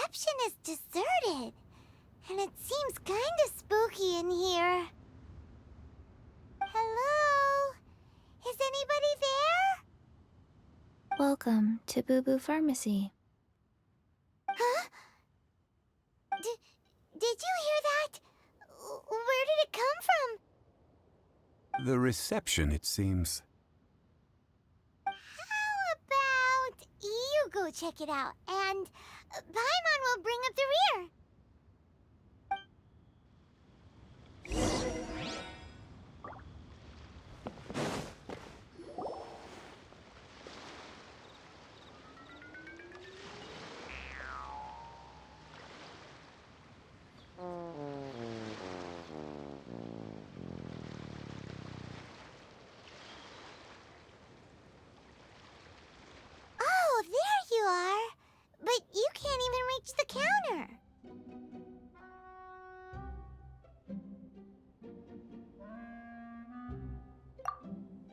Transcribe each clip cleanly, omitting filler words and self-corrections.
reception is deserted. And it seems kinda spooky in here. Hello? Is anybody there? Welcome to Boo Boo Pharmacy. Huh? Did you hear that? Where did it come from? The reception, it seems. How about you go check it out, and Paimon will bring up the rear. Oh, there you are. But you can't even reach the counter.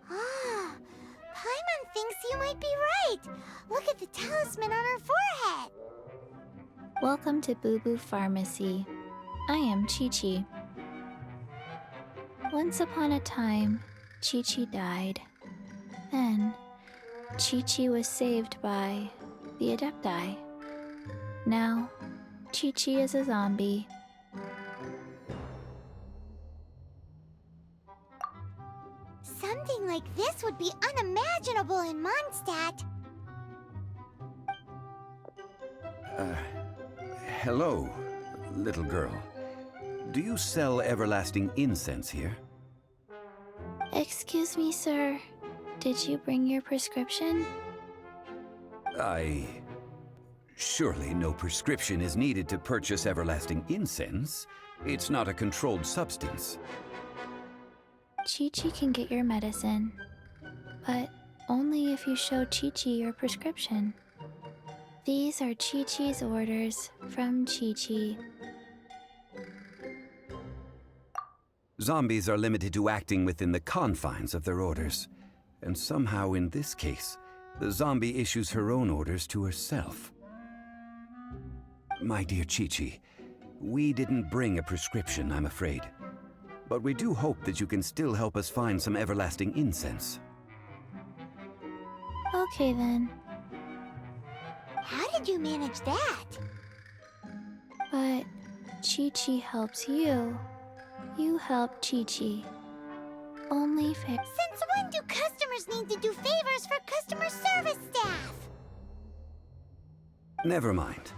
Ah, Paimon thinks you might be right. Look at the talisman on her forehead. Welcome to Boo Boo Pharmacy. I am Chi-Chi. Once upon a time, Chi-Chi died. Then, Chi-Chi was saved by the Adepti. Now, Chi-Chi is a zombie. Something like this would be unimaginable in Mondstadt. Hello, little girl. Do you sell everlasting incense here? Excuse me, sir. Did you bring your prescription? Surely no prescription is needed to purchase everlasting incense. It's not a controlled substance. Chi-Chi can get your medicine, but only if you show Chi-Chi your prescription. These are Chi-Chi's orders from Chi-Chi. Zombies are limited to acting within the confines of their orders. And somehow in this case, the zombie issues her own orders to herself. My dear Chi-Chi, we didn't bring a prescription, I'm afraid. But we do hope that you can still help us find some everlasting incense. Okay then, How did you manage that? but Chi-Chi helps you. You help Chi-Chi. Only fair. Since when do customers need to do favors for customer service staff? Never mind.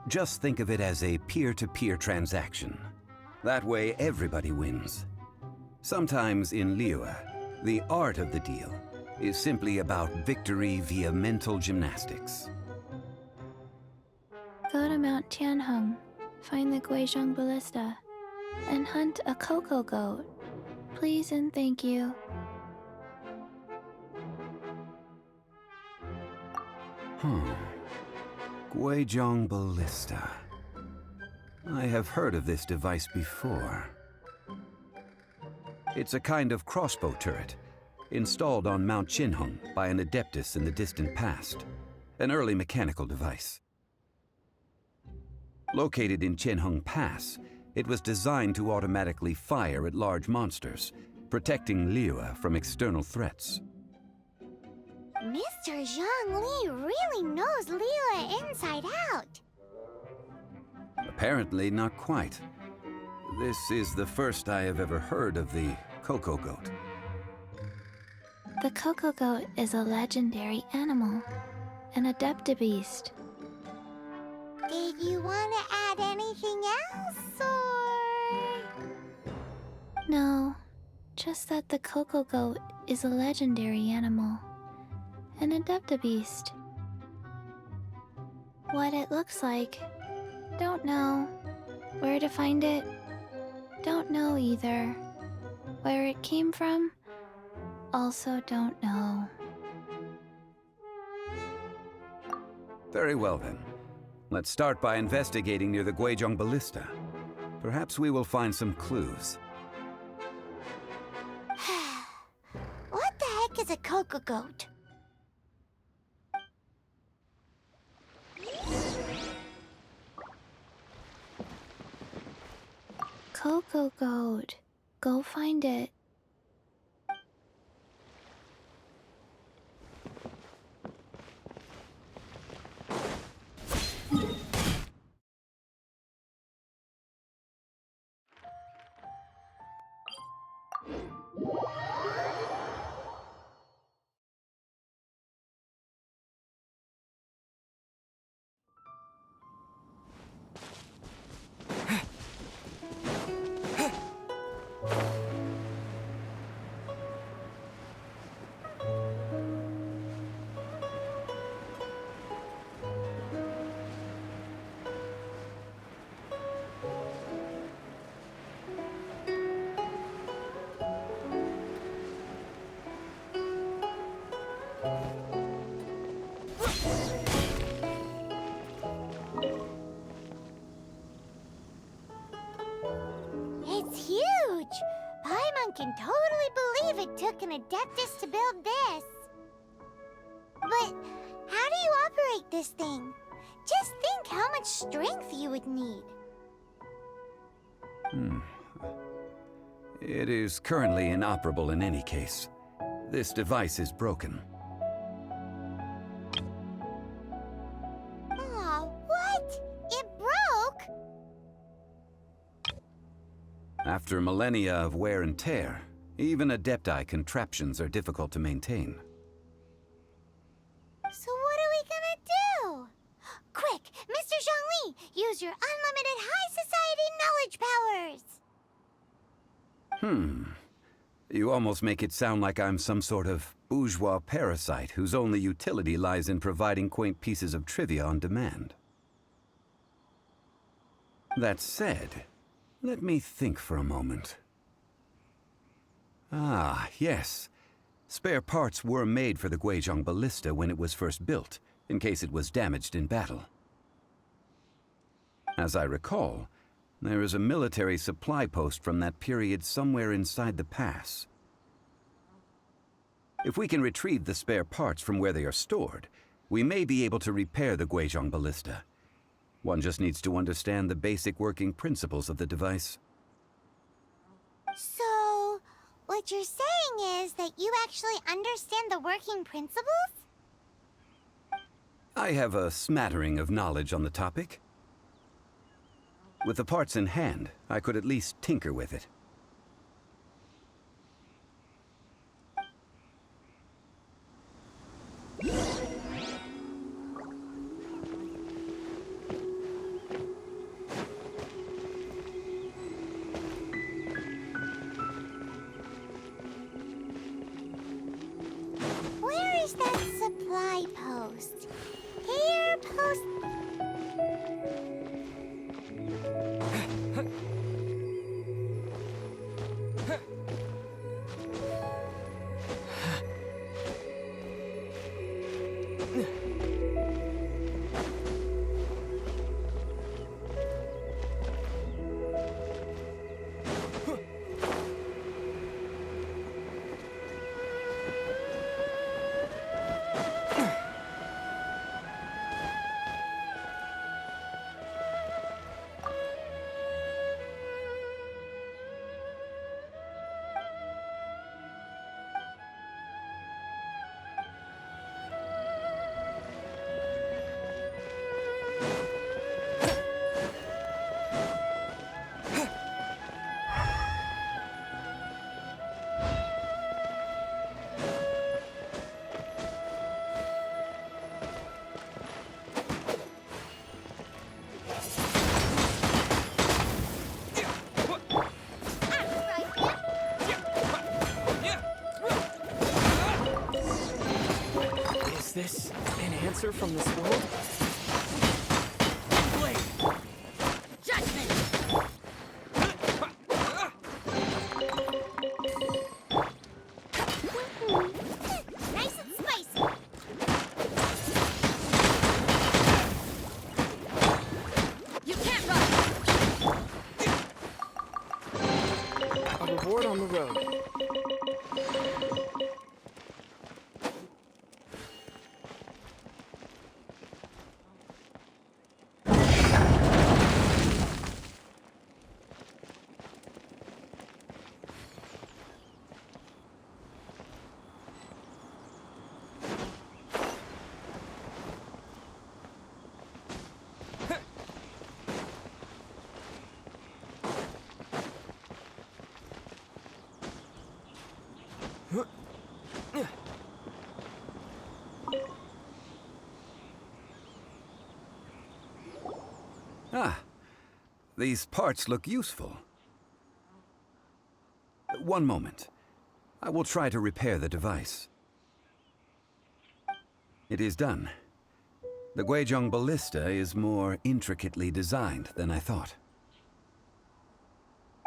Just think of it as a peer-to-peer transaction. That way everybody wins. Sometimes in Liyue, the art of the deal is simply about victory via mental gymnastics. Go to Mount Tianheng, find the Guizhong Ballista, and hunt a cocoa goat. Please and thank you. Guizhong Ballista. I have heard of this device before. It's a kind of crossbow turret, installed on Mount Qinheng by an adeptus in the distant past, an early mechanical device. Located in Qinheng Pass, it was designed to automatically fire at large monsters, protecting Liyue from external threats. Mr. Zhang Li really knows Liyue inside out. Apparently not quite. This is the first I have ever heard of the cocoa goat. The cocoa goat is a legendary animal, an adeptabeast. Did you want to add anything else, or...? No, just that the cocoa goat is a legendary animal, an adeptabeast. What it looks like, don't know. Where to find it, don't know either. Where it came from, also don't know. Very well then. Let's start by investigating near the Guizhong Ballista. Perhaps we will find some clues. What the heck is a cocoa goat? Coco Goat. Go find it. It's huge! Paimon can totally believe it took an Adeptus to build this. But how do you operate this thing? Just think how much strength you would need. It is currently inoperable in any case. This device is broken. Aw, what? It broke? After millennia of wear and tear, even Adepti contraptions are difficult to maintain. So what are we gonna do? Quick, Mr. Zhongli, use your unlimited high society knowledge powers! You almost make it sound like I'm some sort of bourgeois parasite whose only utility lies in providing quaint pieces of trivia on demand. That said, let me think for a moment. Ah, yes. Spare parts were made for the Guizhong ballista when it was first built, in case it was damaged in battle. As I recall, there is a military supply post from that period somewhere inside the pass. If we can retrieve the spare parts from where they are stored, we may be able to repair the Guizhong ballista. One just needs to understand the basic working principles of the device. So, what you're saying is that you actually understand the working principles? I have a smattering of knowledge on the topic. With the parts in hand, I could at least tinker with it. Where is that supply post? Here, post... Is this an answer from this world? Blade! Judgment! Nice and spicy! You can't run! A reward on the road. These parts look useful. One moment. I will try to repair the device. It is done. The Guizhong ballista is more intricately designed than I thought.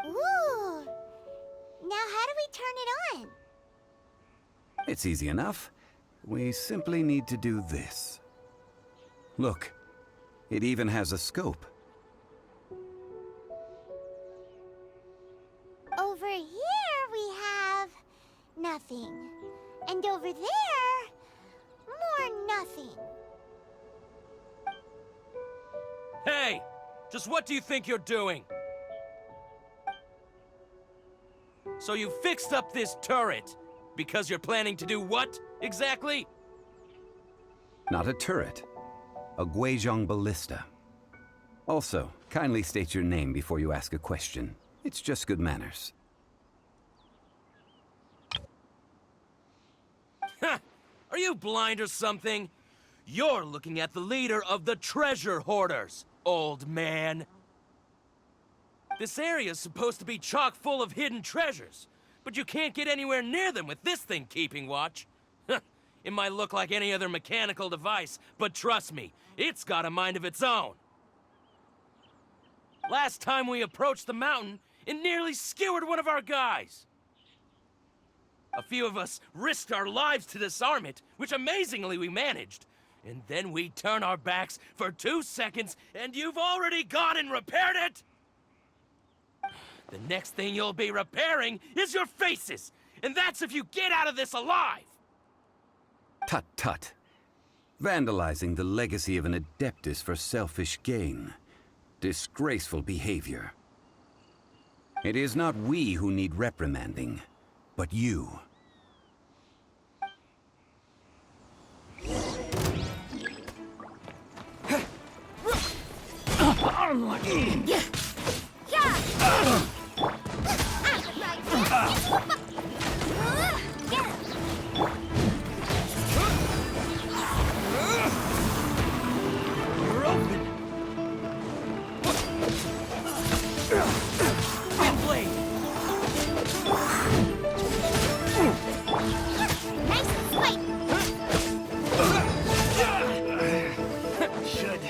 Ooh! Now how do we turn it on? It's easy enough. We simply need to do this. Look, it even has a scope. Over here we have nothing. And over there, more nothing. Hey! Just what do you think you're doing? So you fixed up this turret because you're planning to do what, exactly? Not a turret. A Guizhong ballista. Also, kindly state your name before you ask a question. It's just good manners. Ha! Are you blind or something? You're looking at the leader of the treasure hoarders, old man. This area's supposed to be chock full of hidden treasures, but you can't get anywhere near them with this thing keeping watch. It might look like any other mechanical device, but trust me, it's got a mind of its own. Last time we approached the mountain, it nearly skewered one of our guys. A few of us risked our lives to disarm it, which amazingly we managed. And then we turn our backs for 2 seconds, and you've already gone and repaired it! The next thing you'll be repairing is your faces! And that's if you get out of this alive! Tut tut. Vandalizing the legacy of an Adeptus for selfish gain. Disgraceful behavior. It is not we who need reprimanding, but you. Unlucky. You're open! Wind blade! Nice and swipe! Should.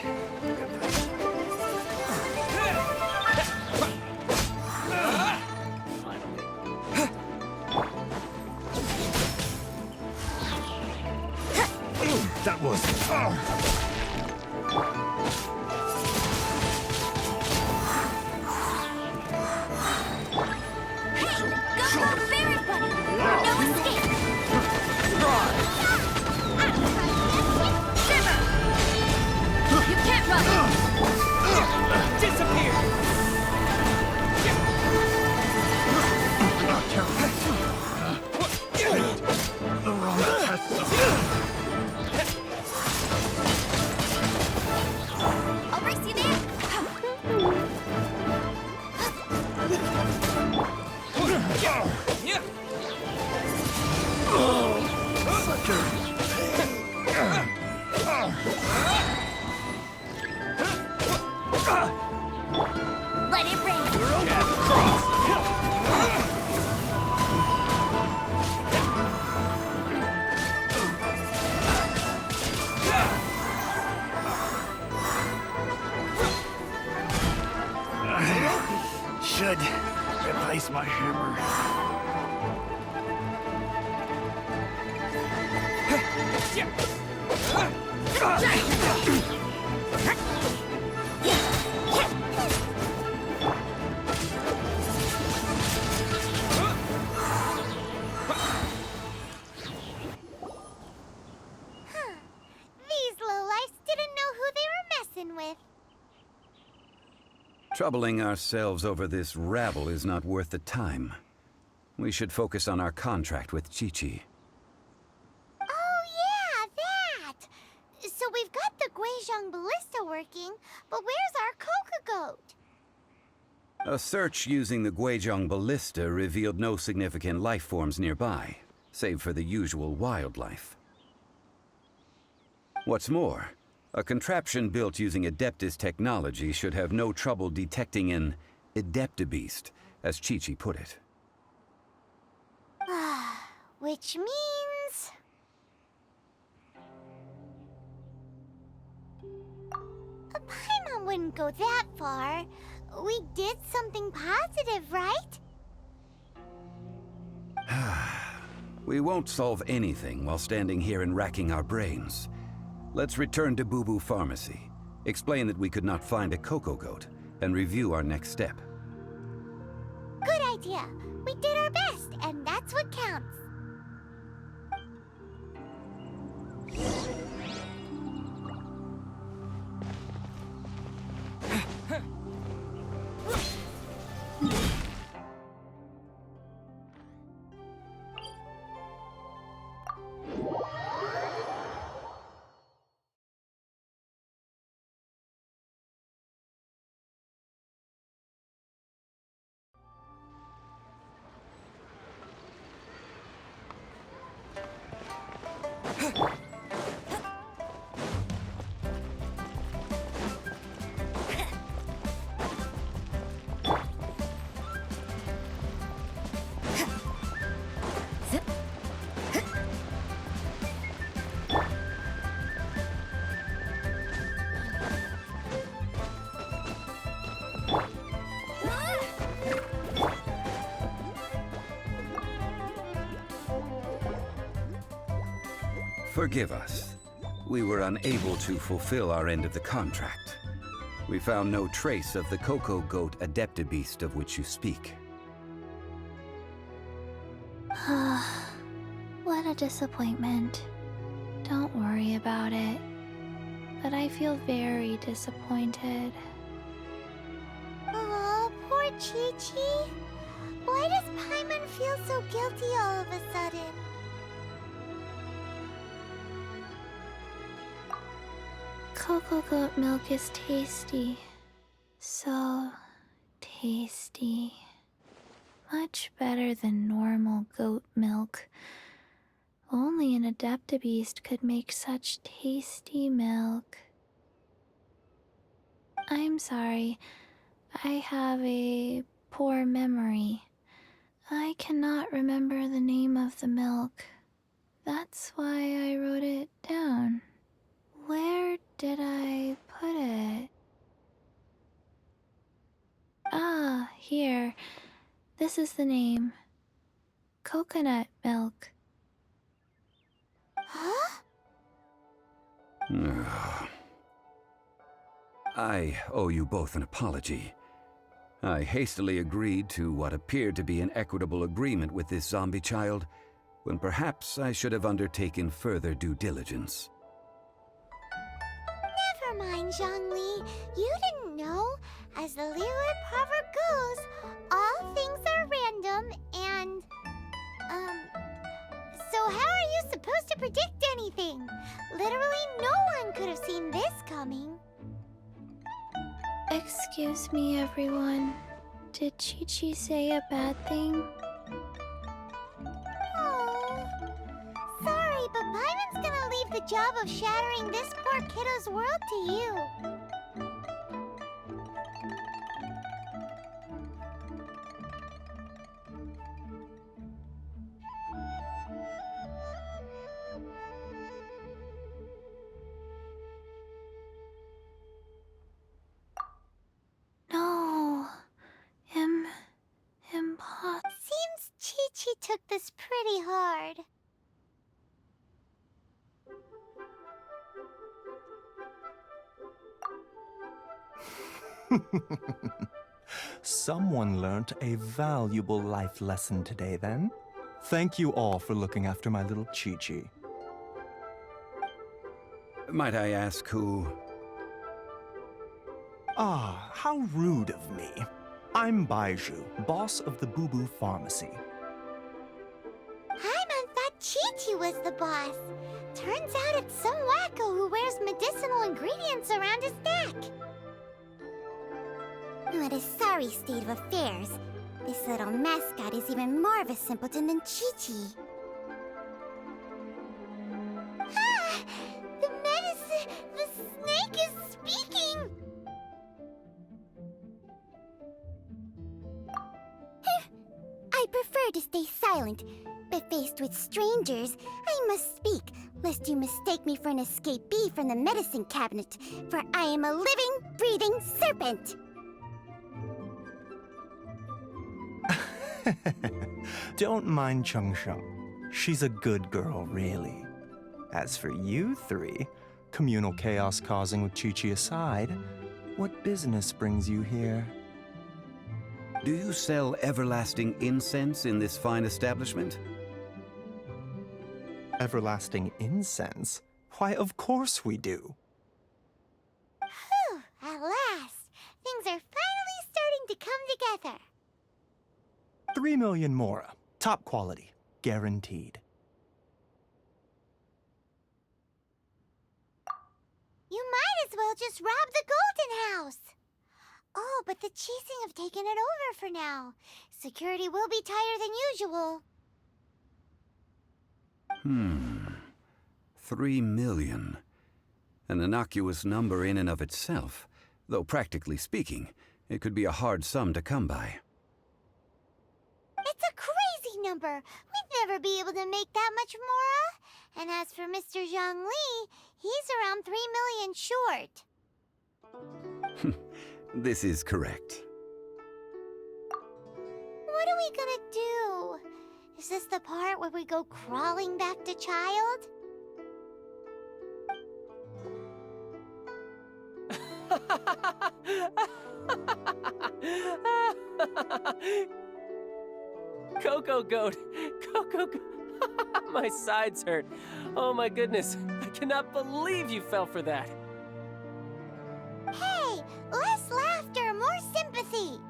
That was. Disappear! The wrong test. I'll race you there! Yeah! Let it rain! Should replace my hammer. These lowlifes didn't know who they were messing with. Troubling ourselves over this rabble is not worth the time. We should focus on our contract with Chi-Chi. Oh yeah, that! So we've got the Guizhong ballista working, but where's our Coca goat? A search using the Guizhong ballista revealed no significant life forms nearby, save for the usual wildlife. What's more, A contraption built using Adeptus technology should have no trouble detecting an Adeptabeast, as Chi-Chi put it. Which means... A Paimon wouldn't go that far. We did something positive, right? We won't solve anything while standing here and racking our brains. Let's return to Boo Boo Pharmacy, explain that we could not find a Coco Goat, and review our next step. Good idea. We did our best, and that's what counts. Forgive us. We were unable to fulfill our end of the contract. We found no trace of the Coco Goat Adeptabeast of which you speak. What a disappointment. Don't worry about it. But I feel very disappointed. Oh, poor Chi-Chi. Why does Paimon feel so guilty all of a sudden? Coco Goat milk is tasty. So tasty. Much better than normal goat milk. Only an Adeptabeast could make such tasty milk. I'm sorry. I have a poor memory. I cannot remember the name of the milk. That's why I wrote it down. Where did I put it? Ah, here. This is the name. Coconut milk. Huh? I owe you both an apology. I hastily agreed to what appeared to be an equitable agreement with this zombie child, when perhaps I should have undertaken further due diligence. Never mind, Zhongli. You didn't know. As the Liyue proverb goes, all things are random and... So how are you supposed to predict anything? Literally no one could have seen this coming. Excuse me, everyone. Did Chi-Chi say a bad thing? Oh, sorry, but Paimon's gonna leave the job of shattering this poor kiddo's world to you. No. Impossible. Seems Chi-Chi took this pretty hard. Someone learnt a valuable life lesson today, then. Thank you all for looking after my little Chi-Chi. Might I ask who... Ah, how rude of me. I'm Baiju, boss of the Boo Boo Pharmacy. Paimon thought Chi-Chi was the boss. Turns out it's some wacko who wears medicinal ingredients around his neck. What a sorry state of affairs. This little mascot is even more of a simpleton than Chi-Chi. Ah! The medicine! The snake! to stay silent, but faced with strangers, I must speak, lest you mistake me for an escapee from the medicine cabinet, for I am a living, breathing serpent! Don't mind Chung Sheng. She's a good girl, really. As for you three, communal chaos causing with Chi-Chi aside, what business brings you here? Do you sell everlasting incense in this fine establishment? Everlasting incense? Why, of course we do. Whew, at last! Things are finally starting to come together. 3 million mora. Top quality. Guaranteed. You might as well just rob the Golden House! Oh, but the Chising have taken it over for now. Security will be tighter than usual. 3 million. An innocuous number in and of itself, though practically speaking, it could be a hard sum to come by. It's a crazy number! We'd never be able to make that much mora. And as for Mr. Zhang Li, he's around 3 million short. This is correct. What are we gonna do? Is this the part where we go crawling back to Child? Coco Goat! Coco Goat! My sides hurt. Oh my goodness. I cannot believe you fell for that. Hey, less laughter, more sympathy.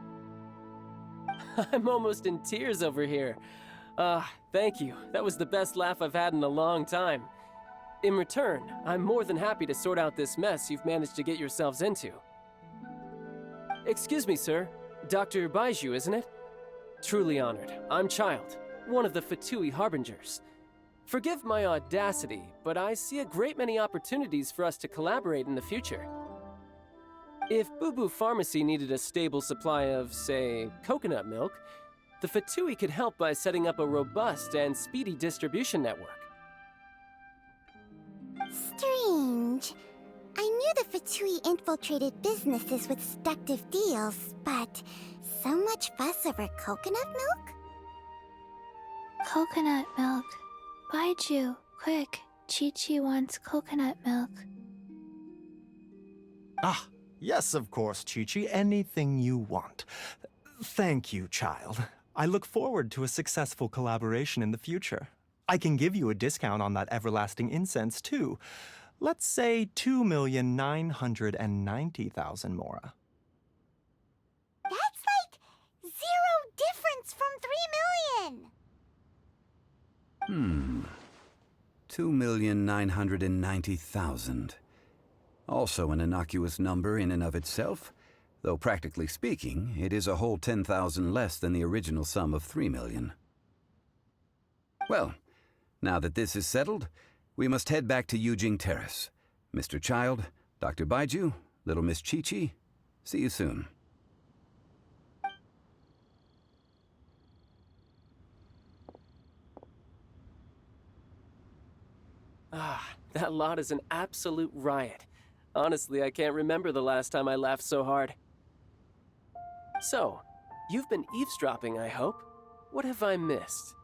I'm almost in tears over here. Thank you. That was the best laugh I've had in a long time. In return, I'm more than happy to sort out this mess you've managed to get yourselves into. Excuse me, sir. Dr. Baiju, isn't it? Truly honored. I'm Child, one of the Fatui Harbingers. Forgive my audacity, but I see a great many opportunities for us to collaborate in the future. If Boo Boo Pharmacy needed a stable supply of, say, coconut milk, the Fatui could help by setting up a robust and speedy distribution network. Strange. I knew the Fatui infiltrated businesses with seductive deals, but so much fuss over coconut milk? Coconut milk. Baiju, quick. Chi-Chi wants coconut milk. Ah, yes, of course, Chi-Chi. Anything you want. Thank you, Child. I look forward to a successful collaboration in the future. I can give you a discount on that everlasting incense, too. Let's say 2,990,000 mora. That's like 0 difference from 3 million! 2,990,000. Also an innocuous number in and of itself, though practically speaking, it is a whole 10,000 less than the original sum of 3 million. Well, now that this is settled, we must head back to Yujing Terrace. Mr. Child, Dr. Baiju, Little Miss Chi-Chi, see you soon. That lot is an absolute riot. Honestly, I can't remember the last time I laughed so hard. So, you've been eavesdropping, I hope? What have I missed?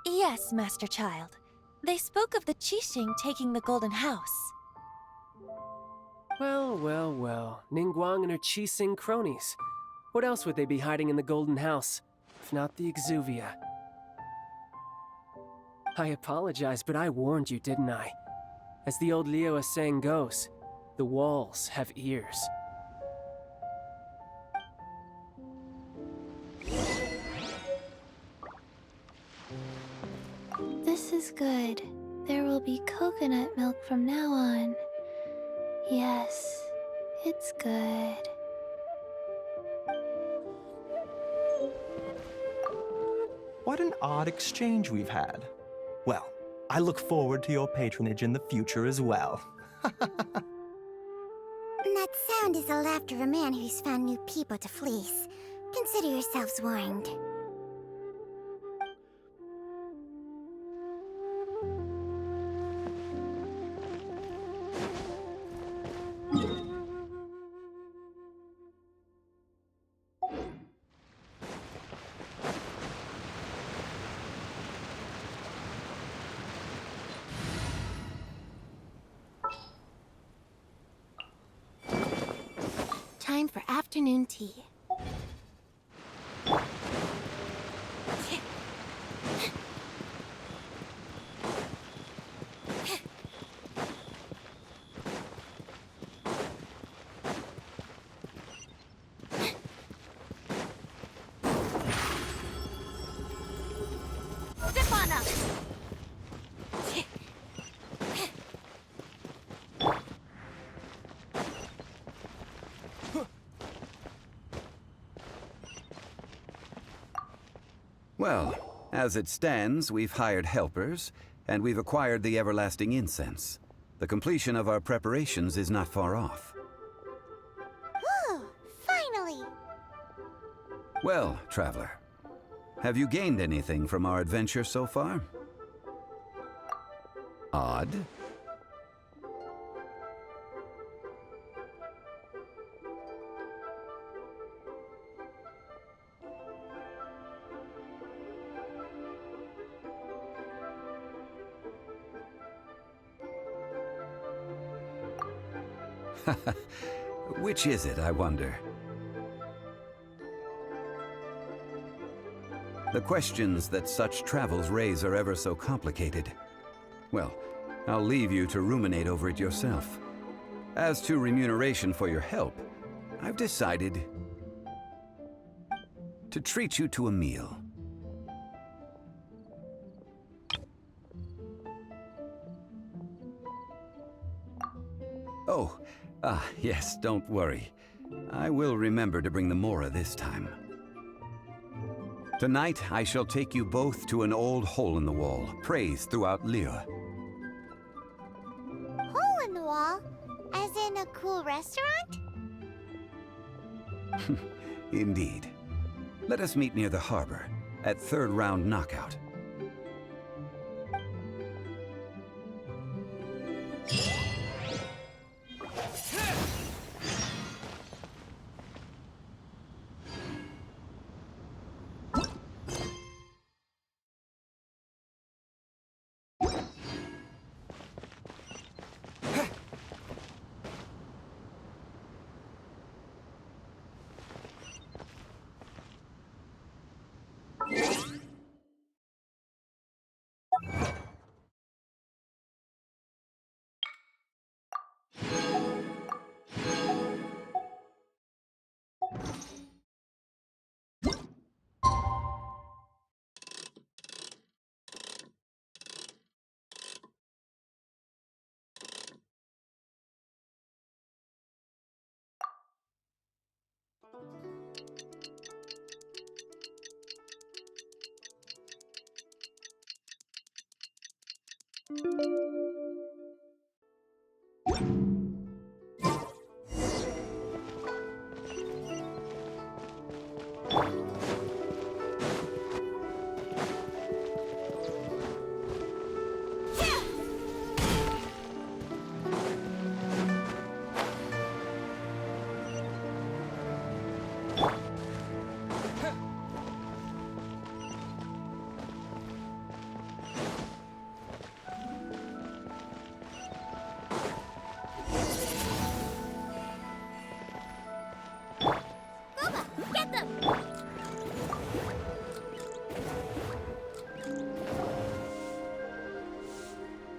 Yes, Master Child. They spoke of the Qixing taking the Golden House. Well, well, well. Ningguang and her Qixing cronies. What else would they be hiding in the Golden House, if not the Exuvia? I apologize, but I warned you, didn't I? As the old Liuwa saying goes, the walls have ears. This is good. There will be coconut milk from now on. Yes, it's good. What an odd exchange we've had. Well, I look forward to your patronage in the future as well. That sound is the laughter of a man who's found new people to fleece. Consider yourselves warned. Time for afternoon tea. Zip on up! Well, as it stands, we've hired helpers, and we've acquired the everlasting incense. The completion of our preparations is not far off. Whew, finally! Well, traveler, have you gained anything from our adventure so far? Odd. Which is it, I wonder? The questions that such travels raise are ever so complicated. Well, I'll leave you to ruminate over it yourself. As to remuneration for your help, I've decided to treat you to a meal. Oh, yes, don't worry. I will remember to bring the Mora this time. Tonight, I shall take you both to an old hole in the wall, praised throughout Liyue. Hole in the wall? As in a cool restaurant? Indeed. Let us meet near the harbor, at third round knockout.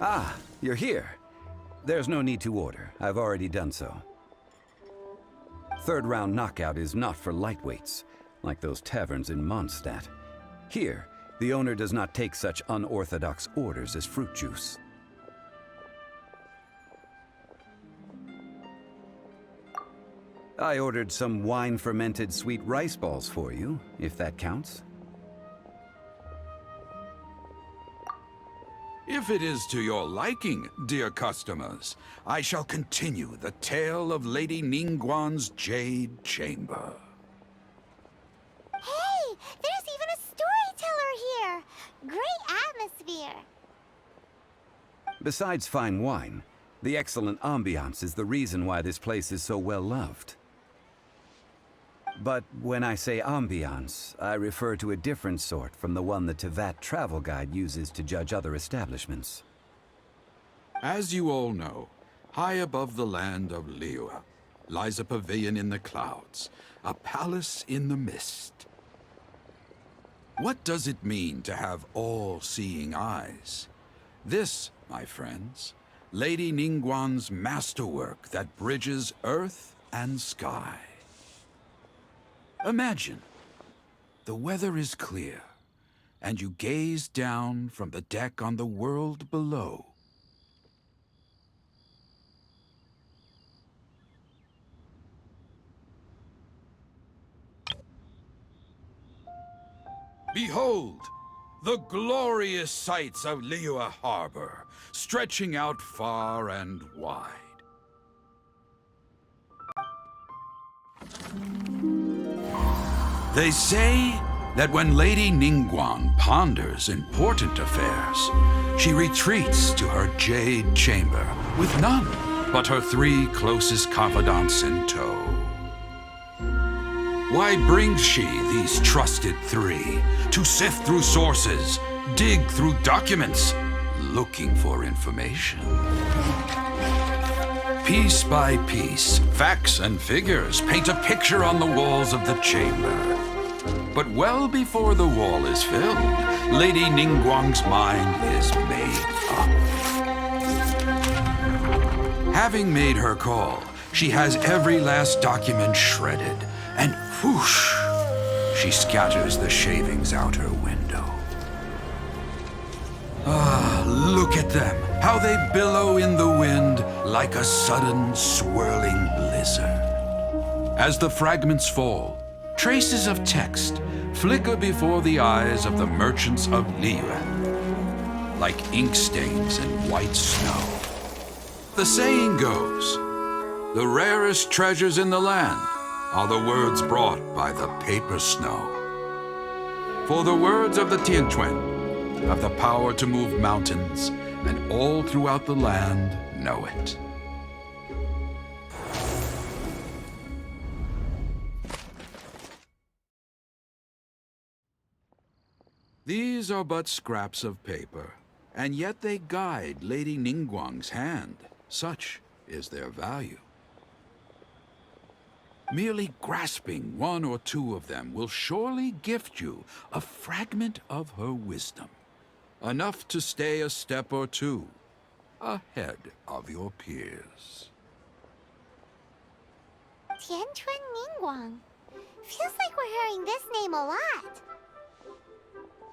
Ah, you're here. There's no need to order. I've already done so. Third round knockout is not for lightweights, like those taverns in Mondstadt. Here, the owner does not take such unorthodox orders as fruit juice. I ordered some wine-fermented sweet rice balls for you, if that counts. If it is to your liking, dear customers, I shall continue the tale of Lady Ningguang's Jade Chamber. There's even a storyteller here! Great atmosphere! Besides fine wine, the excellent ambiance is the reason why this place is so well loved. But when I say ambiance, I refer to a different sort from the one the Tevat travel guide uses to judge other establishments. As you all know, high above the land of Liyue lies a pavilion in the clouds, a palace in the mist. What does it mean to have all-seeing eyes? This, my friends, Lady Ningguang's masterwork that bridges earth and sky. Imagine, the weather is clear, and you gaze down from the deck on the world below. Behold, the glorious sights of Liyue Harbor, stretching out far and wide. They say that when Lady Ningguang ponders important affairs, she retreats to her jade chamber with none but her 3 closest confidants in tow. Why brings she these trusted 3 to sift through sources, dig through documents, looking for information? Piece by piece, facts and figures paint a picture on the walls of the chamber. But well before the wall is filled, Lady Ningguang's mind is made up. Having made her call, she has every last document shredded, and whoosh, she scatters the shavings out her window. Ah, look at them, how they billow in the wind like a sudden swirling blizzard. As the fragments fall, traces of text flicker before the eyes of the merchants of Liyue, like ink stains in white snow. The saying goes, the rarest treasures in the land are the words brought by the paper snow. For the words of the Tianquan have the power to move mountains, and all throughout the land know it. These are but scraps of paper, and yet they guide Lady Ningguang's hand. Such is their value. Merely grasping 1 or 2 of them will surely gift you a fragment of her wisdom, enough to stay a step or 2 ahead of your peers. Tianquan Ningguang. Feels like we're hearing this name a lot.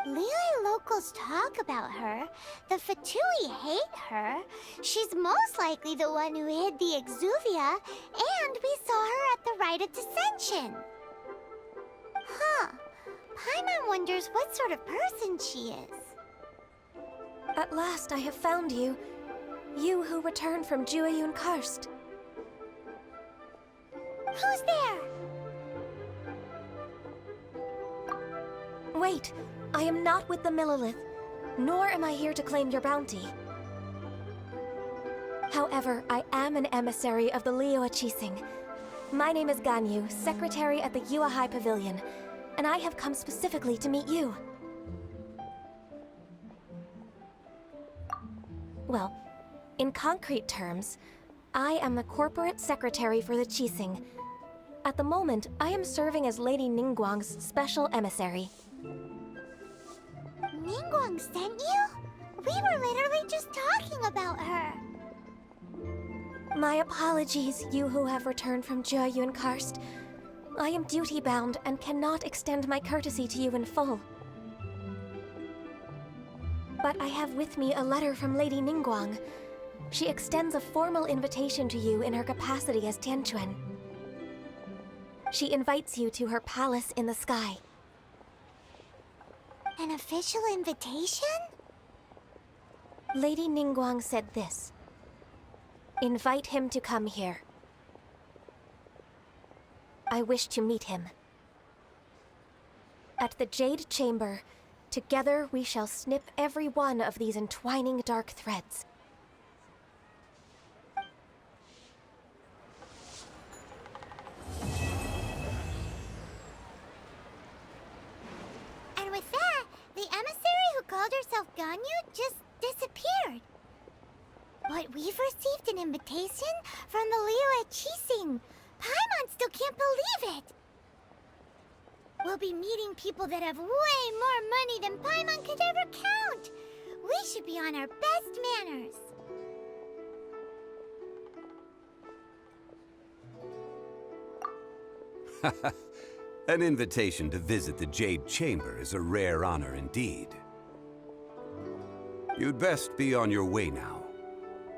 Liyue locals talk about her. The Fatui hate her. She's most likely the one who hid the Exuvia, and we saw her at the rite of dissension. Huh. Paimon wonders what sort of person she is. At last I have found you. You who returned from Jueyun Karst. Who's there? Wait, I am not with the Millelith, nor am I here to claim your bounty. However, I am an emissary of the Liyue Qixing. My name is Ganyu, secretary at the Yue High Pavilion, and I have come specifically to meet you. Well, in concrete terms, I am the corporate secretary for the Qixing. At the moment, I am serving as Lady Ningguang's special emissary. Ningguang sent you? We were literally just talking about her. My apologies, you who have returned from Jueyun Karst. I am duty-bound and cannot extend my courtesy to you in full. But I have with me a letter from Lady Ningguang. She extends a formal invitation to you in her capacity as Tianquan. She invites you to her palace in the sky. An official invitation? Lady Ningguang said this. Invite him to come here. I wish to meet him. At the Jade Chamber, together we shall snip every one of these entwining dark threads. And with that, the emissary who called herself Ganyu just disappeared. But we've received an invitation from the Liyue Qixing. Paimon still can't believe it. We'll be meeting people that have way more money than Paimon could ever count. We should be on our best manners. An invitation to visit the Jade Chamber is a rare honor indeed. You'd best be on your way now.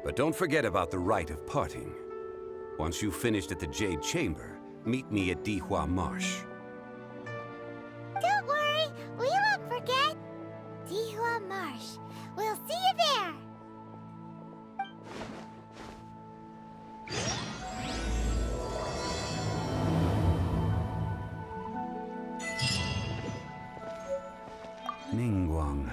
But don't forget about the rite of parting. Once you've finished at the Jade Chamber, meet me at Dihua Marsh. Don't worry, we won't forget. Dihua Marsh. We'll see you there. Ningguang.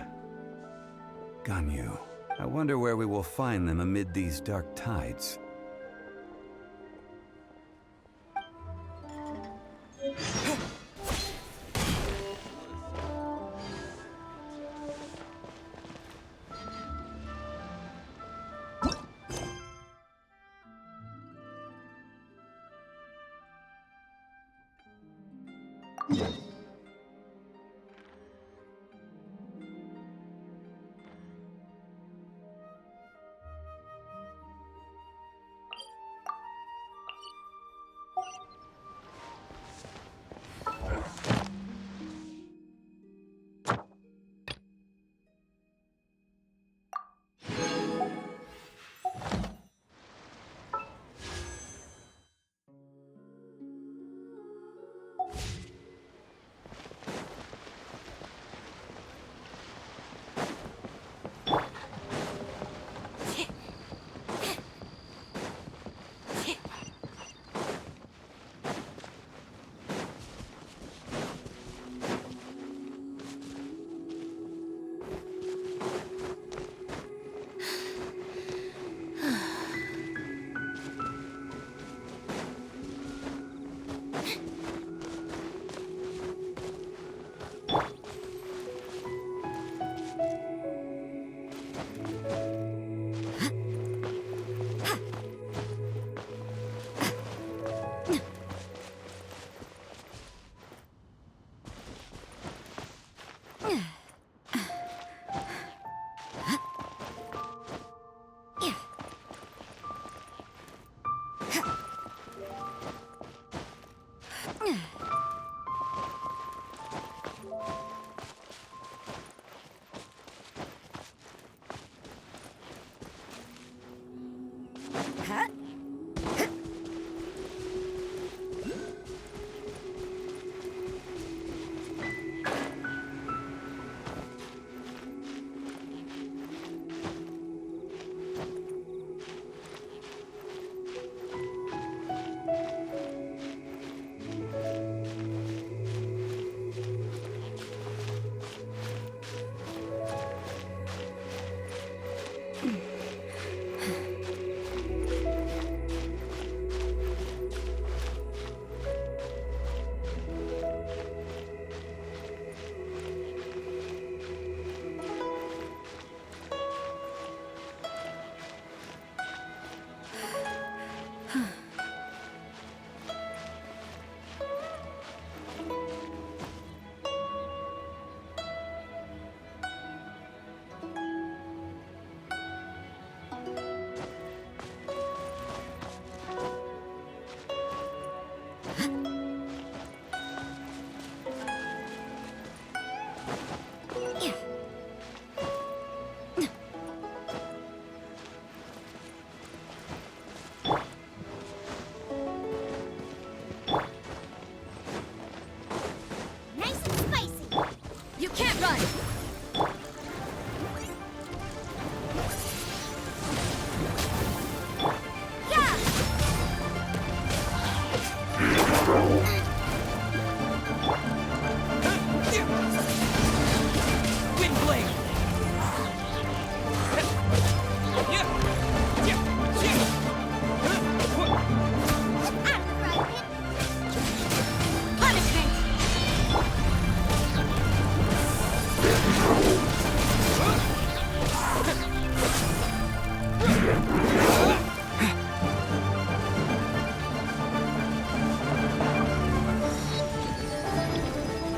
Ganyu. I wonder where we will find them amid these dark tides.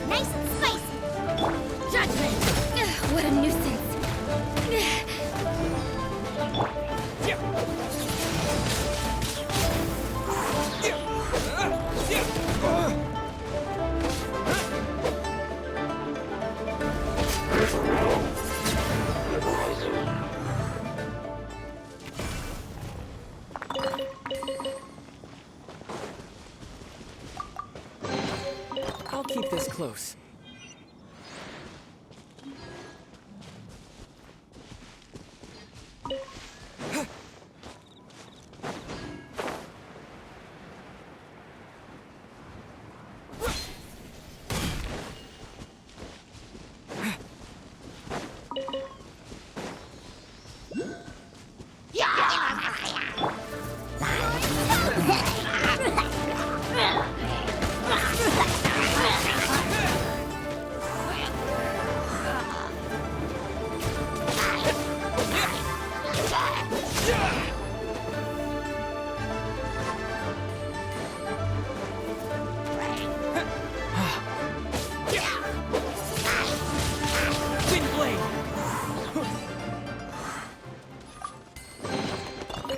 Nice and spicy. Judgment! What a nuisance. I'll keep this close.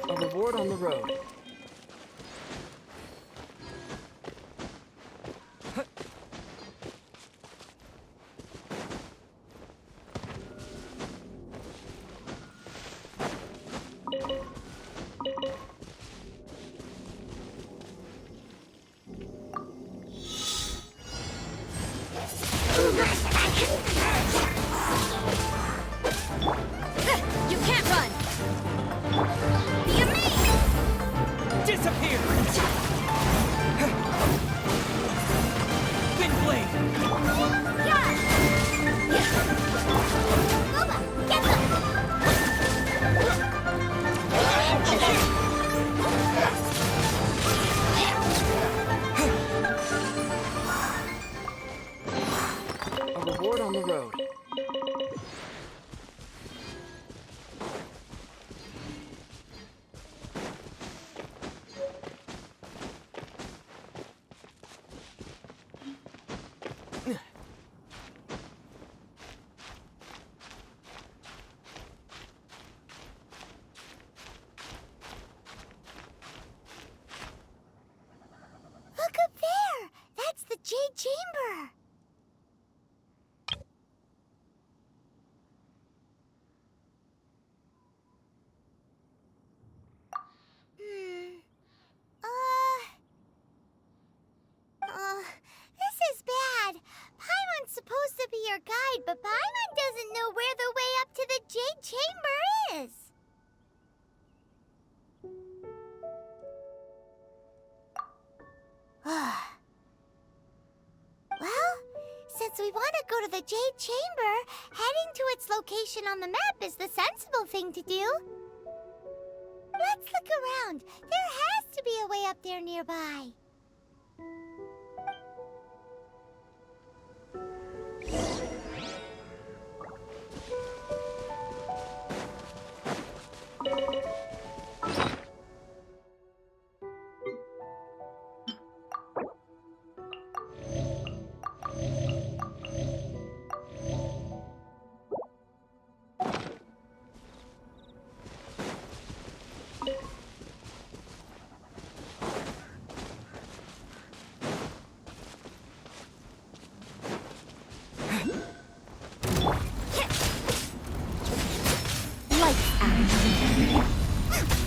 A reward on the road. You can't run! Be amazed! Disappear! Wind blade! Booba, get them! A reward on the road. Look up there! That's the Jade Chamber! This is bad. Paimon's supposed to be your guide, but Paimon doesn't know where the way up to the Jade Chamber is. Well, since we want to go to the Jade Chamber, heading to its location on the map is the sensible thing to do. Let's look around. There has to be a way up there nearby.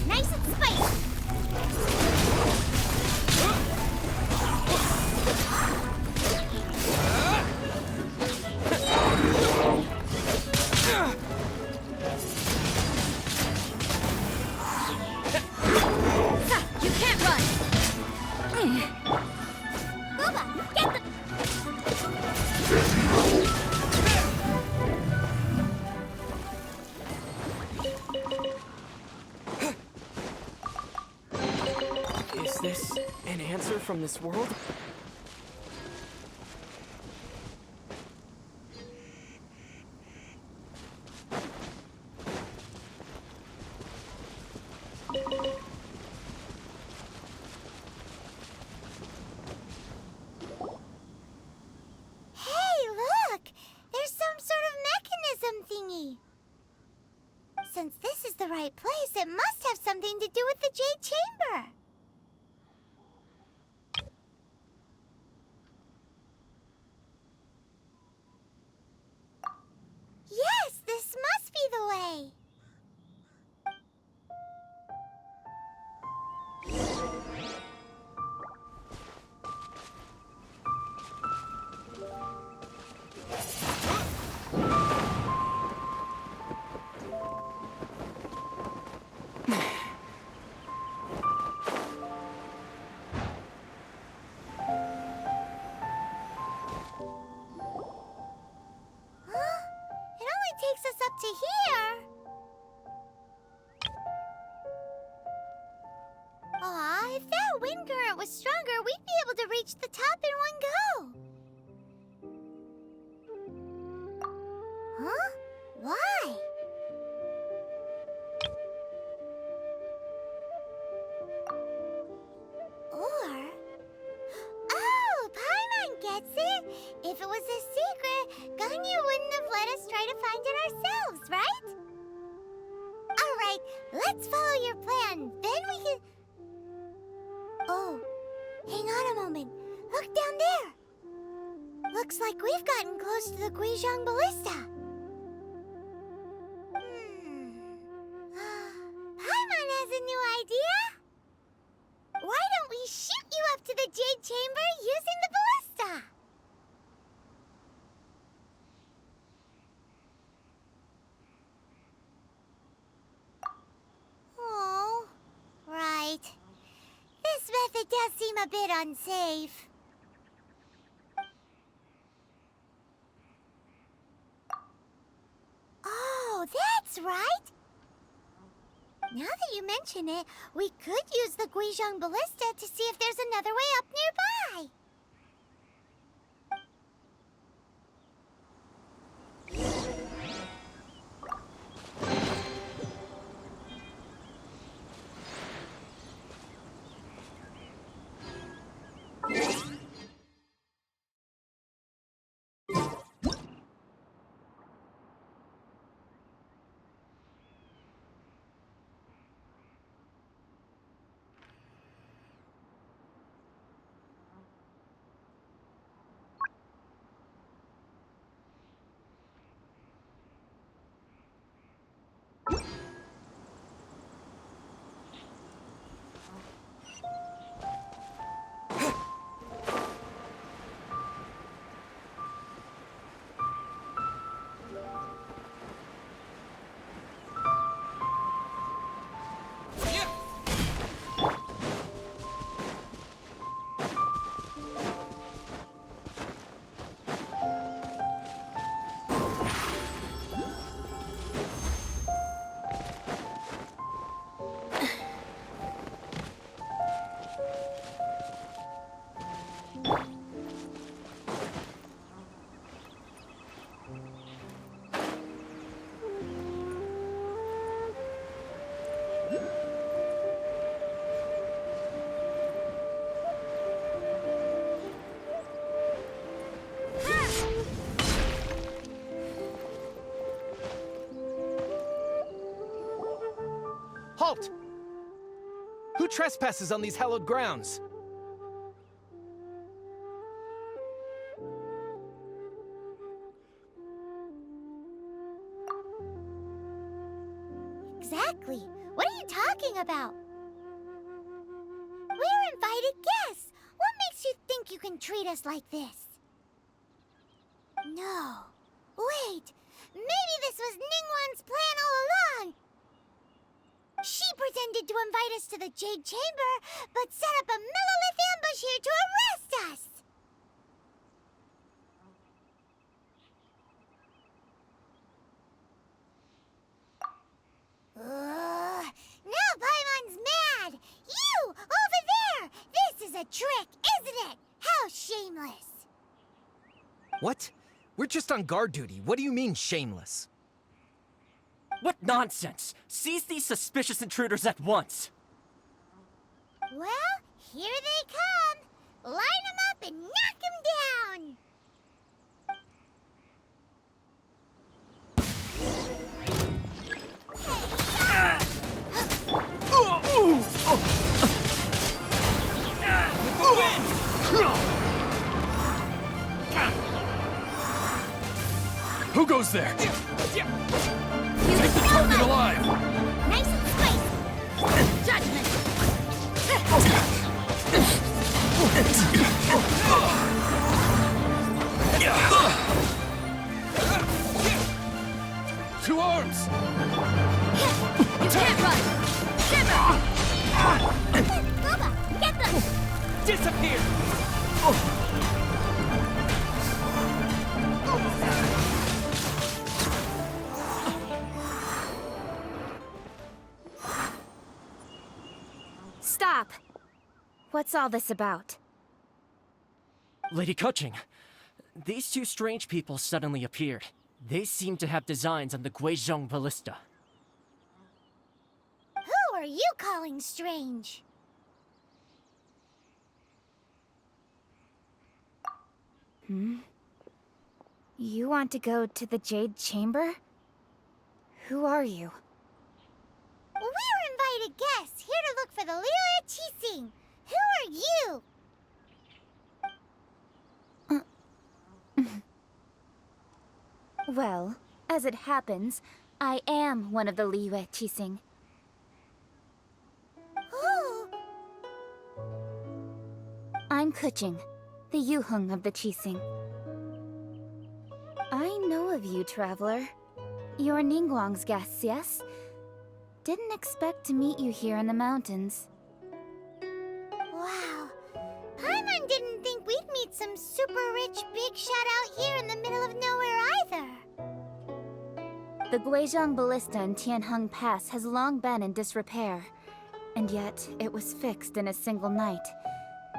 Nice and spicy. You can't run! Booba, get the... Is this an answer from this world? something to do with the Jade Chamber. Yes, this must be the way. It only takes us up to here. Aw, if that wind current was stronger, we'd be able to reach the top in one go. Huh? Why? Or... Oh, Paimon gets it! If it was a secret, Ganyu wouldn't have let us try to find it ourselves, right? Alright, let's follow your plan. Then we can... Oh, hang on a moment. Look down there. Looks like we've gotten close to the Guizhong Ballista. Paimon has a new idea. Why don't we shoot you up to the Jade Chamber using the ballista? Oh, right. This method does seem a bit unsafe. Oh, that's right. Now that you mention it, we could use the Guizhong Ballista to see if there's another way up nearby. Halt! Who trespasses on these hallowed grounds? Exactly. What are you talking about? We're invited guests. What makes you think you can treat us like this? No. Wait. Maybe this was Ningguang's plan all along. She pretended to invite us to the Jade Chamber, but set up a Millilith ambush here to arrest us! Now Paimon's mad! You, over there! This is a trick, isn't it? How shameless! What? We're just on guard duty. What do you mean, shameless? What nonsense! Seize these suspicious intruders at once! Well, here they come! Line them up and knock them down! goes there. Use Take the target alive. Nice and spicy. Judgment. Two arms. You can't run. Shiver. Bubba, get them. Disappear! Stop. What's all this about? Lady Coaching, these two strange people suddenly appeared. They seem to have designs on the Guizhong Ballista. Who are you calling strange? You want to go to the Jade Chamber? Who are you? We're invited guests here to look for the Liyue Qixing. Who are you? Well, as it happens, I am one of the Liyue Qixing. Oh, I'm Kuching, the Yuheng of the Qixing. I know of you, traveler. You're Ningguang's guests, yes? Didn't expect to meet you here in the mountains. wow. Paimon didn't think we'd meet some super rich big shot out here in the middle of nowhere either. The Guizhong Ballista in Tianheng Pass has long been in disrepair, and yet it was fixed in a single night.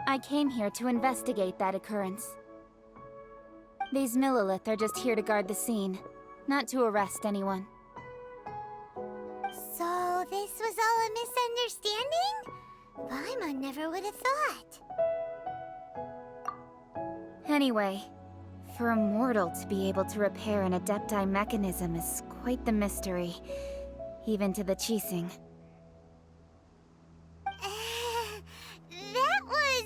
I came here to investigate that occurrence. These Millilith are just here to guard the scene, not to arrest anyone. So this was all a misunderstanding? Paimon never would have thought. Anyway, for a mortal to be able to repair an Adepti mechanism is quite the mystery, even to the Qixing. That was...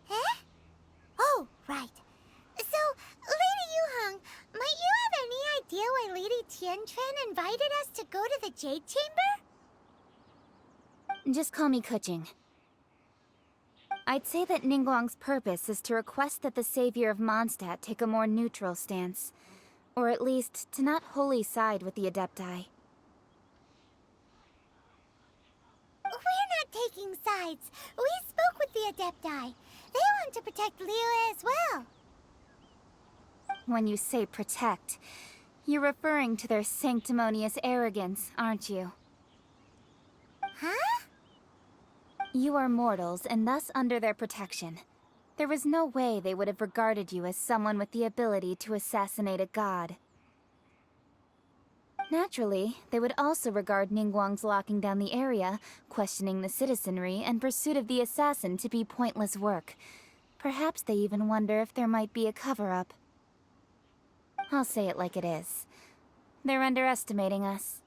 Huh? Oh, right. So, Lady Yuheng, might you have any idea why Lady Tianquan invited us to go to the Jade Chamber? Just call me Kuching. I'd say that Ningguang's purpose is to request that the savior of Mondstadt take a more neutral stance. Or at least, to not wholly side with the Adepti. We're not taking sides. We spoke with the Adepti. They want to protect Liyue as well. When you say protect, you're referring to their sanctimonious arrogance, aren't you? Huh? You are mortals, and thus under their protection. There was no way they would have regarded you as someone with the ability to assassinate a god. Naturally, they would also regard Ningguang's locking down the area, questioning the citizenry, and pursuit of the assassin to be pointless work. Perhaps they even wonder if there might be a cover-up. I'll say it like it is. They're underestimating us.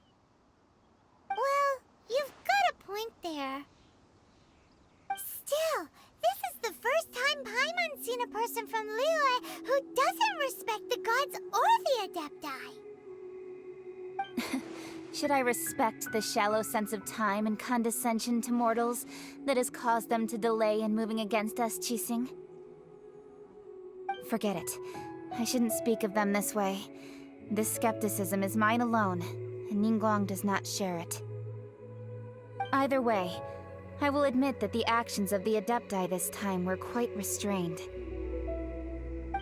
Well, you've got a point there. Still, this is the first time Paimon's seen a person from Liyue who doesn't respect the gods or the Adepti. Should I respect the shallow sense of time and condescension to mortals that has caused them to delay in moving against us, Qixing? Forget it. I shouldn't speak of them this way. This skepticism is mine alone, and Ningguang does not share it. Either way, I will admit that the actions of the Adepti this time were quite restrained.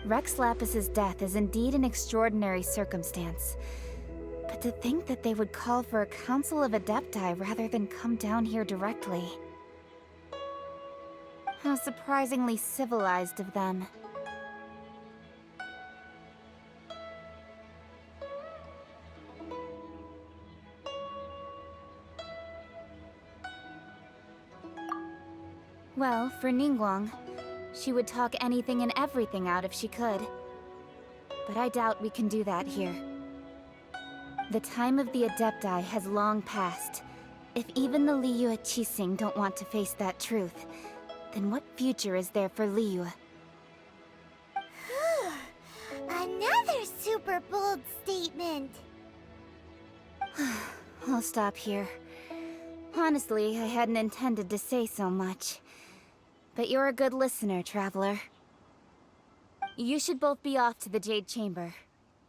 Rex Lapis's death is indeed an extraordinary circumstance. But to think that they would call for a council of Adepti rather than come down here directly. How surprisingly civilized of them. Well, for Ningguang, she would talk anything and everything out if she could. But I doubt we can do that here. The time of the Adepti has long passed. If even the Liyue Qixing don't want to face that truth, then what future is there for Liyue? super bold statement. I'll stop here. Honestly, I hadn't intended to say so much. But you're a good listener, Traveler. You should both be off to the Jade Chamber.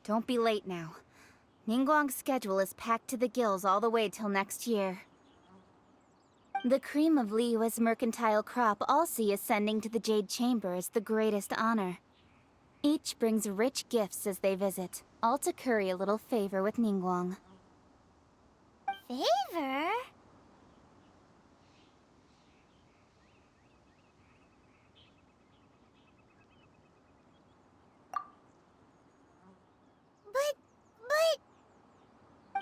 Don't be late now. Ningguang's schedule is packed to the gills all the way till next year. The cream of Liyue's mercantile crop all see ascending to the Jade Chamber as the greatest honor. Each brings rich gifts as they visit, all to curry a little favor with Ningguang. Favor?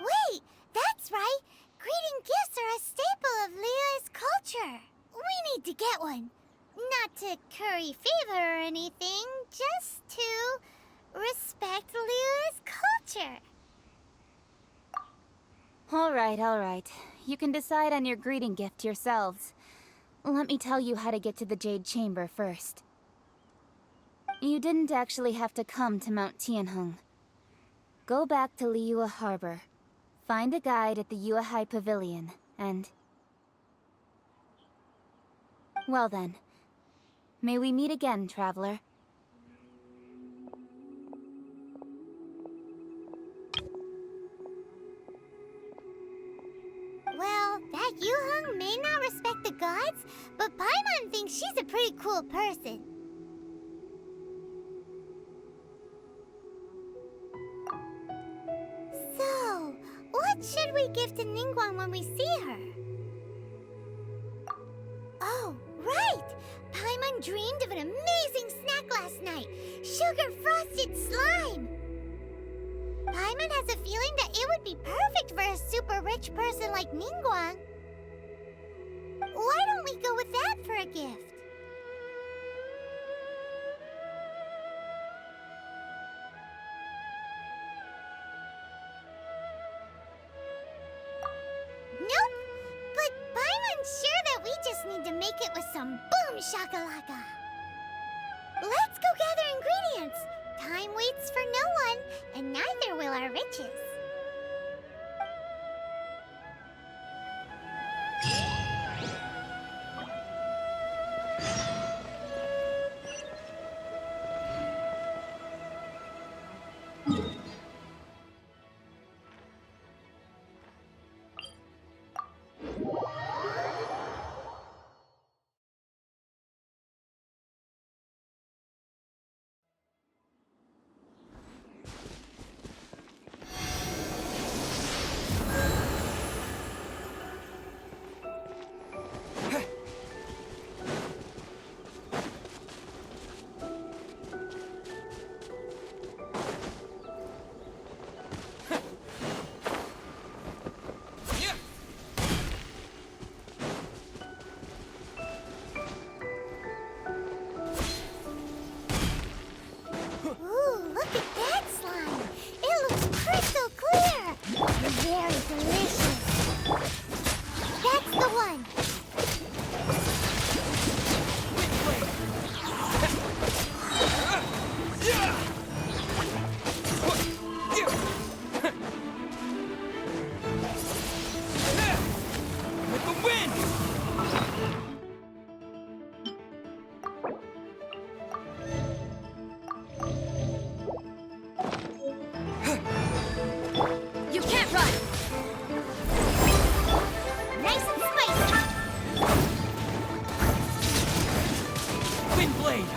Wait, that's right. Greeting gifts are a staple of Liyue's culture. We need to get one. Not to curry favor or anything, just to respect Liyue's culture. All right. You can decide on your greeting gift yourselves. Let me tell you how to get to the Jade Chamber first. You didn't actually have to come to Mount Tianheng. Go back to Liyue Harbor. Find a guide at the Yuehai Pavilion, and... Well then. May we meet again, Traveler. Well, that Yuheng may not respect the gods, but Paimon thinks she's a pretty cool person. So, what should we give to Ningguang when we see her? Oh, right! Paimon dreamed of an amazing snack last night! Sugar-frosted slime! Paimon has a feeling that it would be perfect for a super rich person like Ningguang. Why don't we go with that for a gift? Nope! But Paimon's sure that we just need to make it with some boom shakalaka. Let's go gather ingredients! Time waits for no one, and neither will our riches. Ooh, look at that slime! It looks crystal clear! Very delicious! That's the one! With the wind! You can't run! Nice and spicy! Wind blade!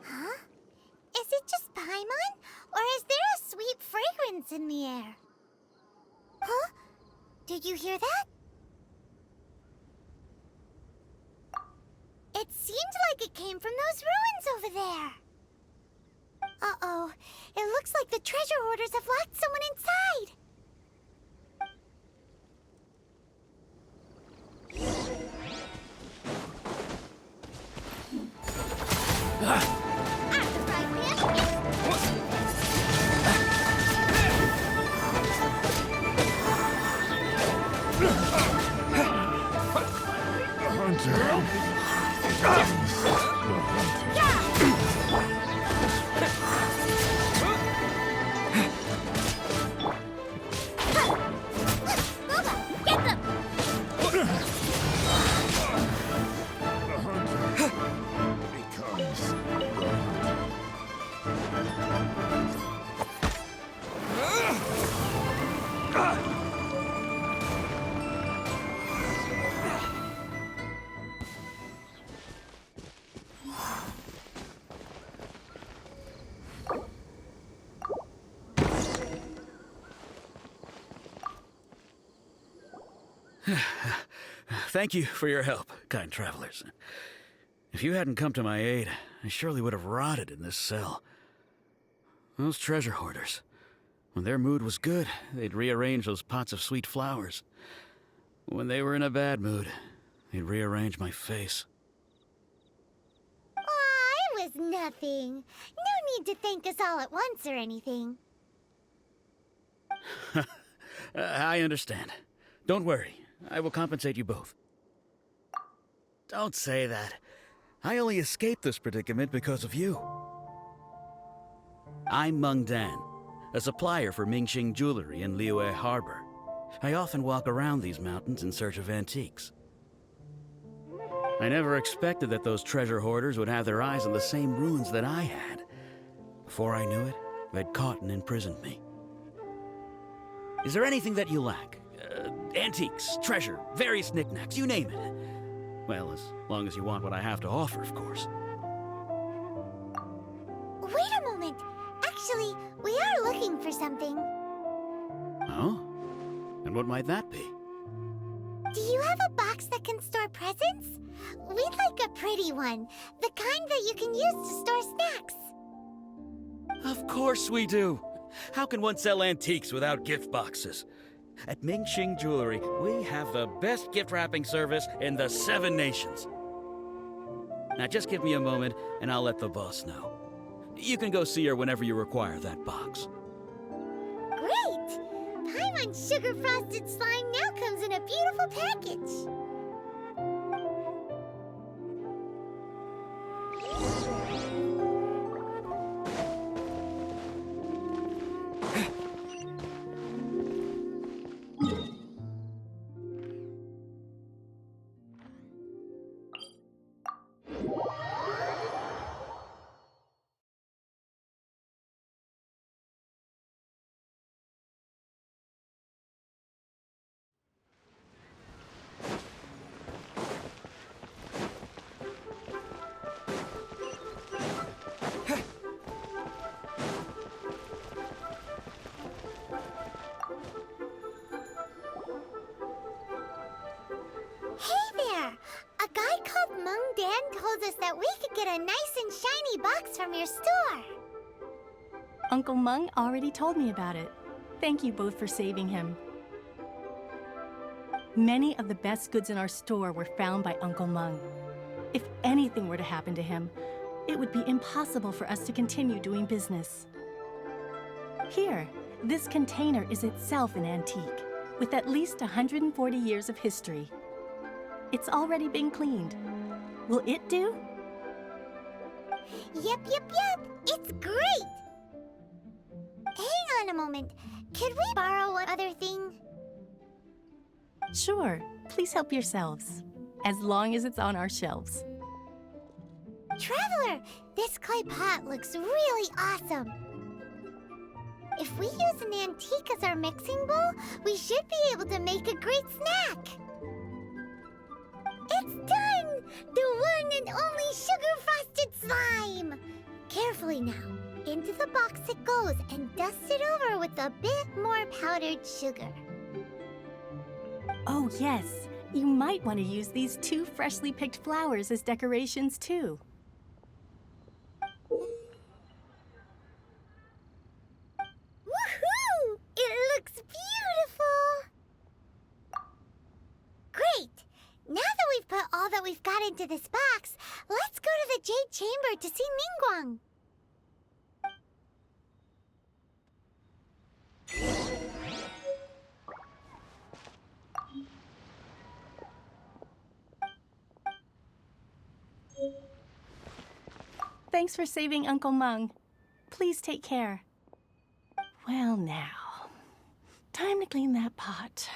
Huh? Is it just Paimon? Or is there a sweet fragrance in the air? Huh? Did you hear that? It seemed like it came from those ruins over there. Uh-oh. It looks like the treasure hoarders have locked someone inside. this. Thank you for your help, kind travelers. If you hadn't come to my aid, I surely would have rotted in this cell. Those treasure hoarders, when their mood was good, they'd rearrange those pots of sweet flowers. When they were in a bad mood, they'd rearrange my face. Aw, it was nothing. No need to thank us all at once or anything. I understand. Don't worry. I will compensate you both. Don't say that. I only escaped this predicament because of you. I'm Meng Dan, a supplier for Mingxing Jewelry in Liyue Harbor. I often walk around these mountains in search of antiques. I never expected that those treasure hoarders would have their eyes on the same ruins that I had. Before I knew it, they'd caught and imprisoned me. Is there anything that you lack? Antiques, treasure, various knickknacks, you name it. Well, as long as you want what I have to offer, of course. Wait a moment. Actually, we are looking for something. Oh? And what might that be? Do you have a box that can store presents? We'd like a pretty one. The kind that you can use to store snacks. Of course we do. How can one sell antiques without gift boxes? At Mingxing Jewelry, we have the best gift wrapping service in the 7 nations. Now just give me a moment and I'll let the boss know. You can go see her whenever you require that box. Great! Paimon Sugar Frosted Slime now comes in a beautiful package. Told us that we could get a nice and shiny box from your store. Uncle Meng already told me about it. Thank you both for saving him. Many of the best goods in our store were found by Uncle Meng. If anything were to happen to him, it would be impossible for us to continue doing business. Here, this container is itself an antique, with at least 140 years of history. It's already been cleaned. Will it do? Yep. It's great! Hang on a moment. Could we borrow one other thing? Sure. Please help yourselves. As long as it's on our shelves. Traveler, this clay pot looks really awesome. If we use an antique as our mixing bowl, we should be able to make a great snack. It's done! The one and only sugar-frosted slime! Carefully now. Into the box it goes and dust it over with a bit more powdered sugar. Oh, yes. You might want to use these 2 freshly picked flowers as decorations, too. Woohoo! It looks beautiful! Great! Now that we've put all that we've got into this box, let's go to the Jade Chamber to see Ningguang. Thanks for saving Uncle Meng. Please take care. Well, now, time to clean that pot.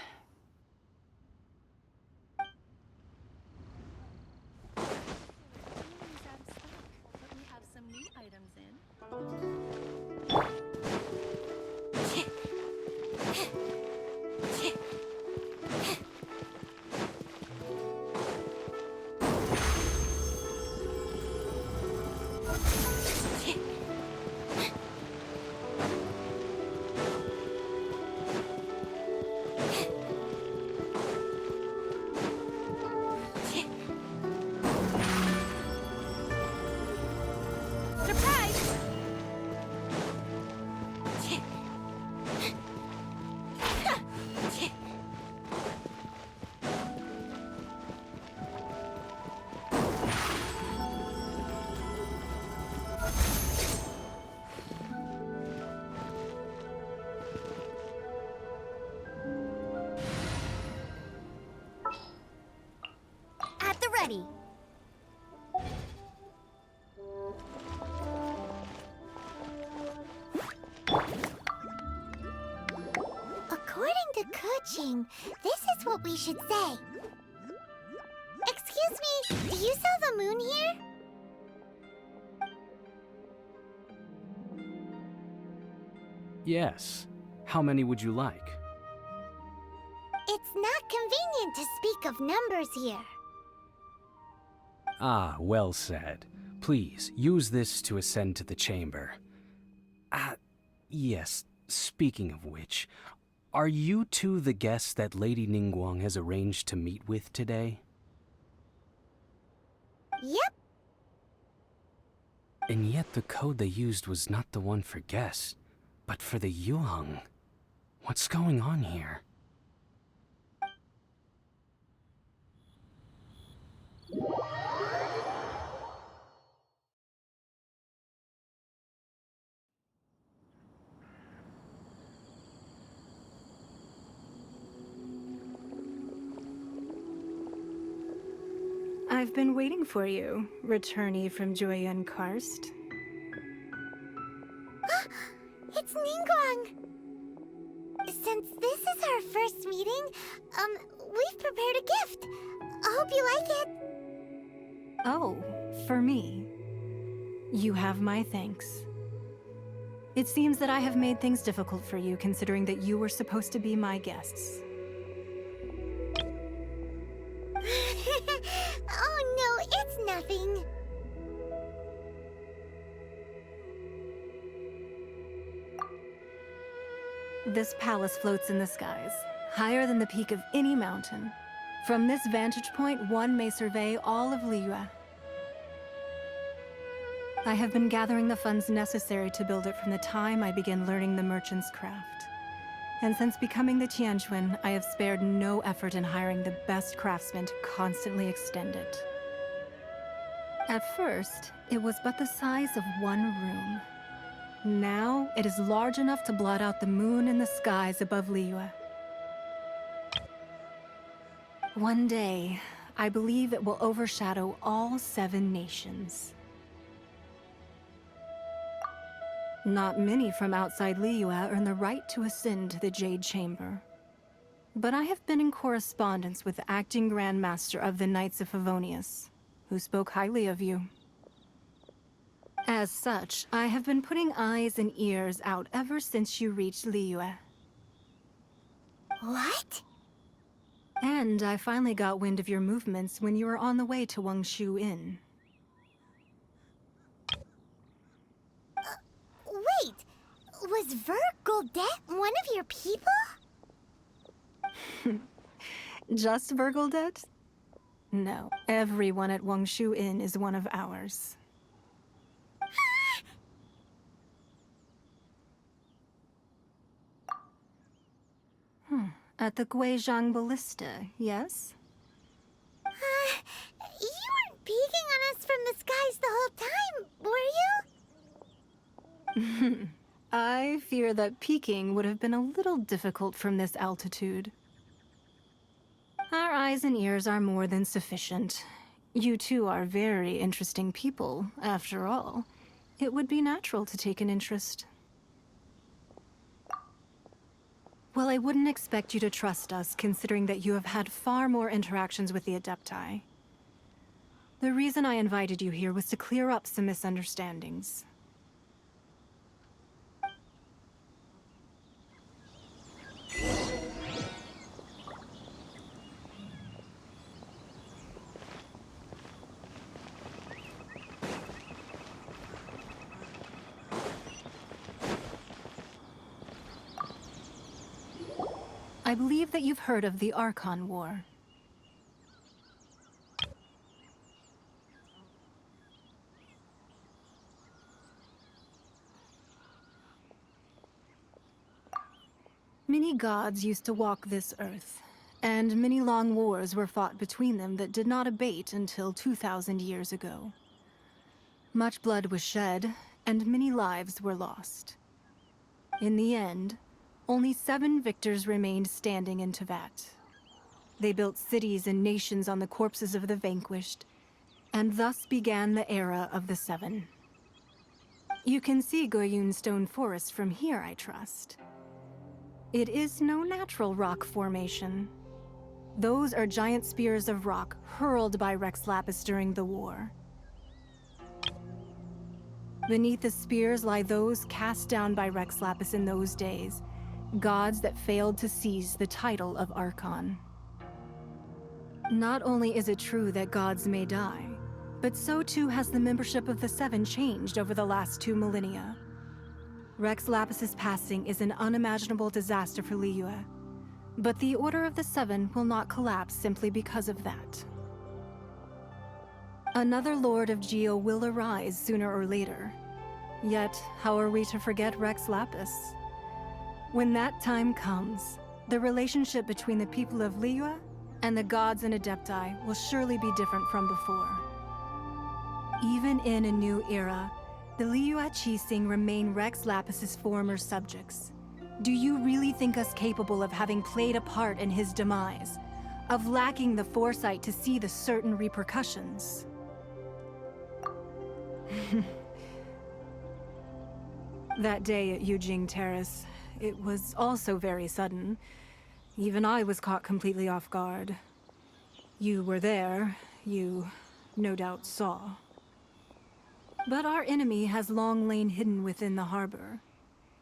Ka-ching! This is what we should say. Excuse me, do you sell the moon here? Yes. How many would you like? It's not convenient to speak of numbers here. Ah, well said. Please, use this to ascend to the chamber. Yes, speaking of which, are you two the guests that Lady Ningguang has arranged to meet with today? Yep. And yet the code they used was not the one for guests, but for the Yuheng. What's going on here? I've been waiting for you, returnee from Joyun Karst. It's Ningguang! Since this is our first meeting, we've prepared a gift. I hope you like it. Oh, for me. You have my thanks. It seems that I have made things difficult for you, considering that you were supposed to be my guests. Oh no, it's nothing. This palace floats in the skies, higher than the peak of any mountain. From this vantage point, one may survey all of Liyue. I have been gathering the funds necessary to build it from the time I began learning the merchant's craft. And since becoming the Tianquan, I have spared no effort in hiring the best craftsmen to constantly extend it. At first, it was but the size of one room. Now, it is large enough to blot out the moon in the skies above Liyue. One day, I believe it will overshadow all 7 nations. Not many from outside Liyue earn the right to ascend to the Jade Chamber. But I have been in correspondence with the acting Grand Master of the Knights of Favonius, who spoke highly of you. As such, I have been putting eyes and ears out ever since you reached Liyue. What? And I finally got wind of your movements when you were on the way to Wangshu Inn. Wait! Was Vergoldet one of your people? Just Vergoldet? No, everyone at Wangshu Inn is one of ours. At the Guizhang Ballista, yes? You weren't peeking on us from the skies the whole time, were you? I fear that peeking would have been a little difficult from this altitude. Our eyes and ears are more than sufficient. You two are very interesting people, after all. It would be natural to take an interest. Well, I wouldn't expect you to trust us, considering that you have had far more interactions with the Adepti. The reason I invited you here was to clear up some misunderstandings. I believe that you've heard of the Archon War. Many gods used to walk this earth, and many long wars were fought between them that did not abate until 2,000 years ago. Much blood was shed, and many lives were lost. In the end, only 7 victors remained standing in Tevat. They built cities and nations on the corpses of the vanquished, and thus began the era of the 7. You can see Goyun Stone Forest from here, I trust. It is no natural rock formation. Those are giant spears of rock hurled by Rex Lapis during the war. Beneath the spears lie those cast down by Rex Lapis in those days, gods that failed to seize the title of Archon. Not only is it true that gods may die, but so too has the membership of the Seven changed over the last 2 millennia. Rex Lapis's passing is an unimaginable disaster for Liyue, but the Order of the Seven will not collapse simply because of that. Another Lord of Geo will arise sooner or later. Yet, how are we to forget Rex Lapis? When that time comes, the relationship between the people of Liyue and the gods and Adepti will surely be different from before. Even in a new era, the Liyue Qixing remain Rex Lapis's former subjects. Do you really think us capable of having played a part in his demise? Of lacking the foresight to see the certain repercussions? That day at Yujing Terrace, it was also very sudden. Even I was caught completely off guard. You were there, you no doubt saw. But our enemy has long lain hidden within the harbor.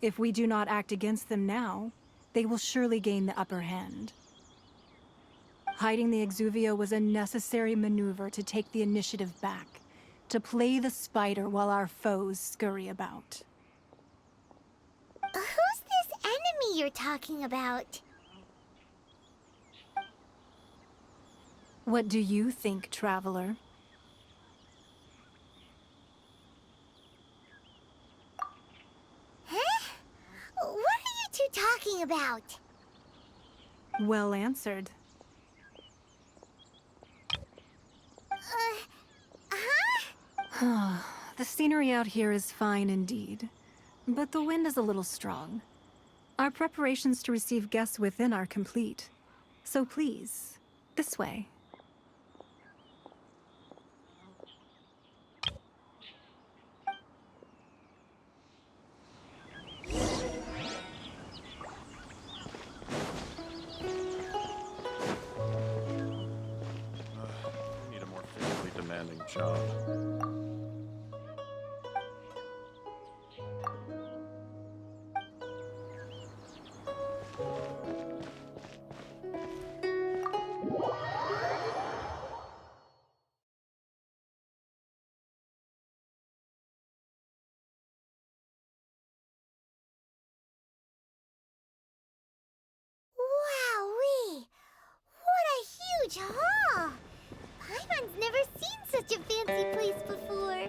If we do not act against them now, they will surely gain the upper hand. Hiding the Exuvia was a necessary maneuver to take the initiative back, to play the spider while our foes scurry about. Who's this enemy you're talking about? What do you think, Traveler? Huh? What are you two talking about? Well answered. The scenery out here is fine indeed, but the wind is a little strong. Our preparations to receive guests within are complete. So please, this way. Need a more physically demanding job. Wowee! What a huge hall! Paimon's never seen such a fancy place before.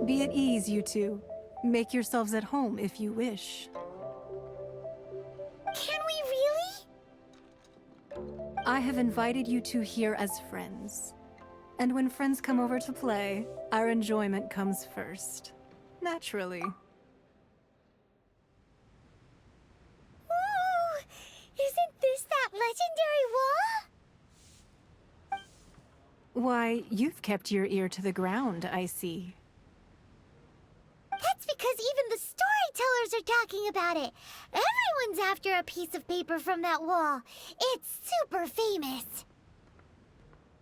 Be at ease, you two. Make yourselves at home if you wish. Can we really? I have invited you two here as friends. And when friends come over to play, our enjoyment comes first. Naturally. Ooh! Isn't this that legendary wall? Why, you've kept your ear to the ground, I see. That's because even the storytellers are talking about it. Everyone's after a piece of paper from that wall. It's super famous.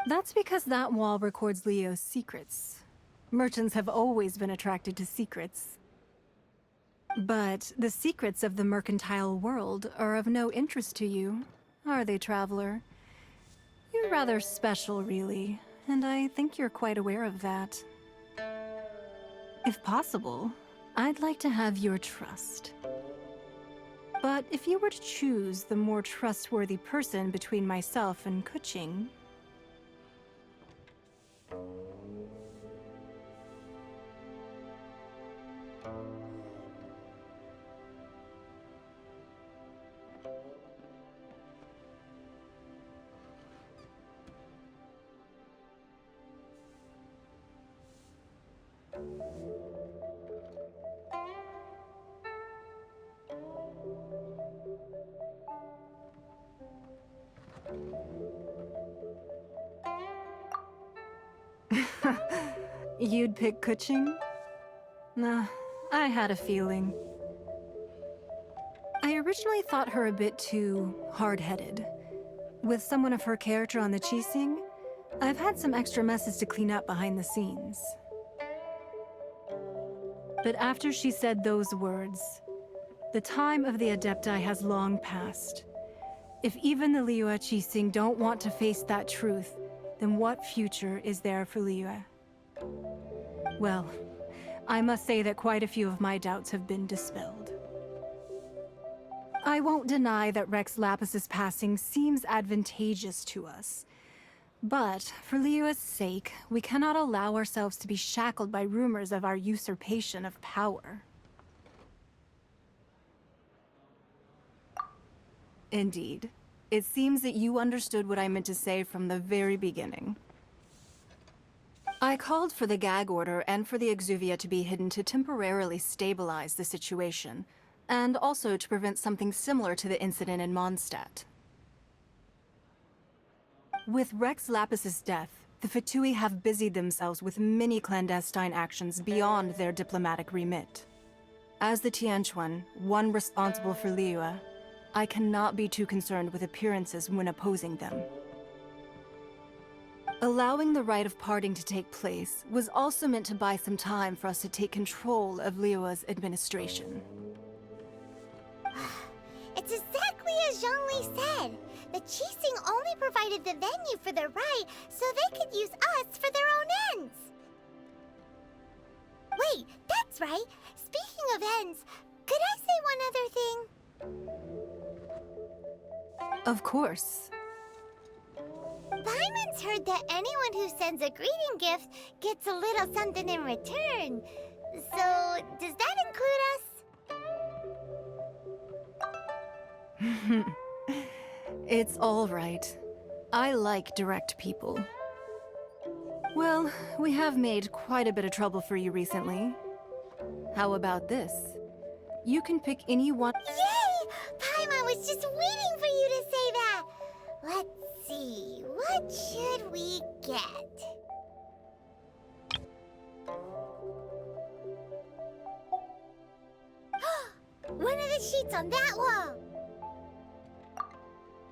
That's because that wall records Leo's secrets. Merchants have always been attracted to secrets. But the secrets of the mercantile world are of no interest to you, are they, traveler? You're rather special, really, and I think you're quite aware of that. If possible, I'd like to have your trust. But if you were to choose the more trustworthy person between myself and Kuching... You'd pick Kuching? Nah, I had a feeling. I originally thought her a bit too hard-headed. With someone of her character on the Qixing, I've had some extra messes to clean up behind the scenes. But after she said those words, the time of the Adepti has long passed. If even the Liyue Qixing don't want to face that truth, then what future is there for Liyue? Well, I must say that quite a few of my doubts have been dispelled. I won't deny that Rex Lapis's passing seems advantageous to us. But, for Liyue's sake, we cannot allow ourselves to be shackled by rumors of our usurpation of power. Indeed. It seems that you understood what I meant to say from the very beginning. I called for the gag order and for the exuvia to be hidden to temporarily stabilize the situation, and also to prevent something similar to the incident in Mondstadt. With Rex Lapis's death, the Fatui have busied themselves with many clandestine actions beyond their diplomatic remit. As the Tianquan, one responsible for Liyue, I cannot be too concerned with appearances when opposing them. Allowing the rite of parting to take place was also meant to buy some time for us to take control of Liyue's administration. It's exactly as Zhongli said. The Qixing only provided the venue for the rite so they could use us for their own ends. Wait, that's right. Speaking of ends, could I say one other thing? Of course. Paimon's heard that anyone who sends a greeting gift gets a little something in return. So, does that include us? It's all right. I like direct people. Well, we have made quite a bit of trouble for you recently. How about this? You can pick any one— Yay! Paimon was just waiting for you to say that! Let's see, what should we get? One of the sheets on that wall!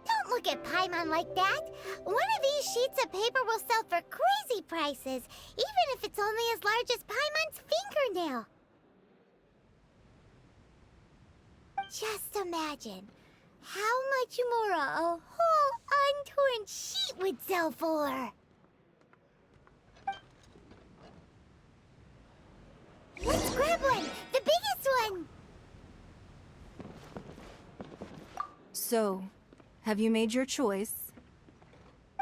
Don't look at Paimon like that! One of these sheets of paper will sell for crazy prices, even if it's only as large as Paimon's fingernail. Just imagine how much more a whole untorn sheet would sell for. Let's grab one! The biggest one! So, have you made your choice?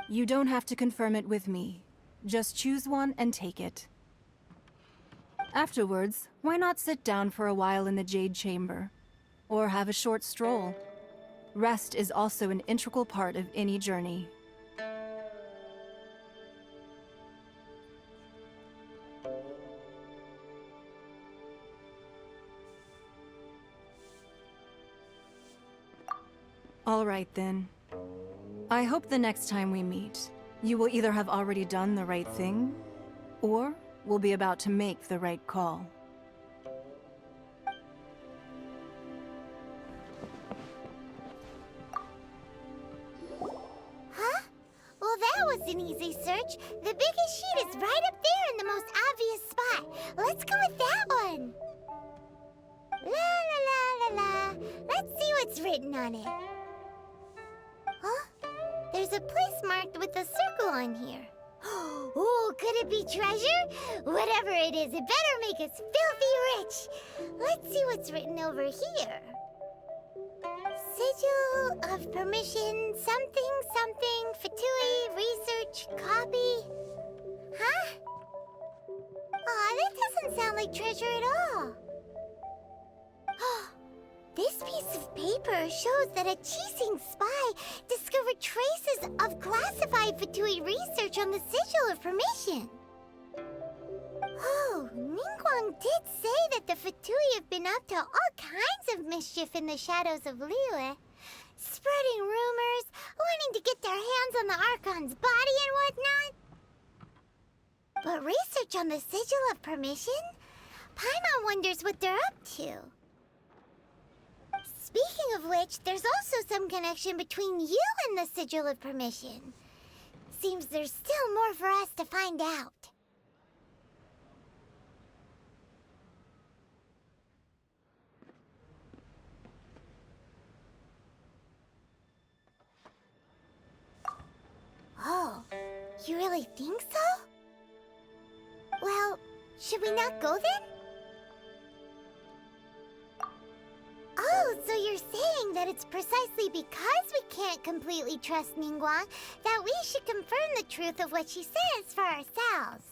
You don't have to confirm it with me. Just choose one and take it. Afterwards, why not sit down for a while in the Jade Chamber? Or have a short stroll. Rest is also an integral part of any journey. All right then. I hope the next time we meet, you will either have already done the right thing, or will be about to make the right call. Huh? Well, that was an easy search. The biggest sheet is right up there in the most obvious spot. Let's go with that one. La la la la la. Let's see what's written on it. Huh? There's a place marked with a circle on here. Oh, could it be treasure? Whatever it is, it better make us filthy rich. Let's see what's written over here. Sigil of permission, something, something, Fatui, research, copy. Huh? Aw, that doesn't sound like treasure at all. This piece of paper shows that a Qixing spy discovered traces of classified Fatui research on the Sigil of Permission. Oh, Ningguang did say that the Fatui have been up to all kinds of mischief in the shadows of Liyue, spreading rumors, wanting to get their hands on the Archon's body and whatnot. But research on the Sigil of Permission? Paimon wonders what they're up to. Speaking of which, there's also some connection between you and the Sigil of Permission. Seems there's still more for us to find out. Oh, you really think so? Well, should we not go then? Oh, so you're saying that it's precisely because we can't completely trust Ningguang that we should confirm the truth of what she says for ourselves.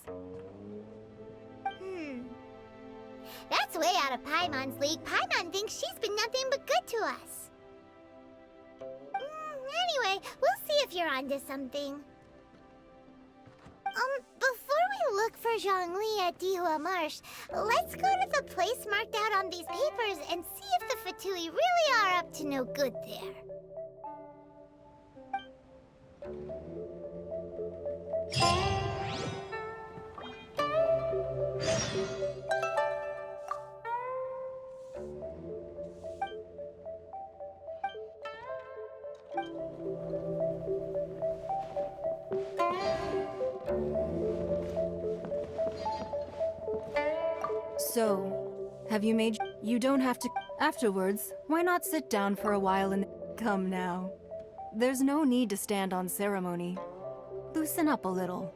That's way out of Paimon's league. Paimon thinks she's been nothing but good to us. Anyway, we'll see if you're onto something. Before we look for Zhongli at Dihua Marsh, let's go to the place marked out on these papers and see if the Fatui really are up to no good there. So, have you made... You don't have to... Afterwards, why not sit down for a while and... Come now. There's no need to stand on ceremony. Loosen up a little.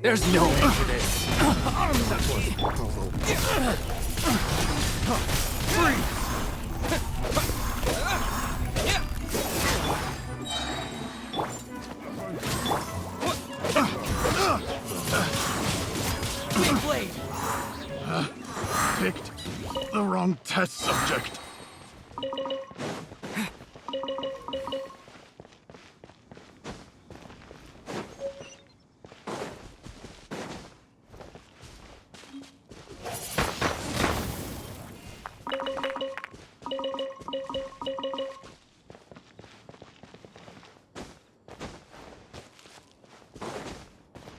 There's no end to this. Big blade. Picked the wrong test subject.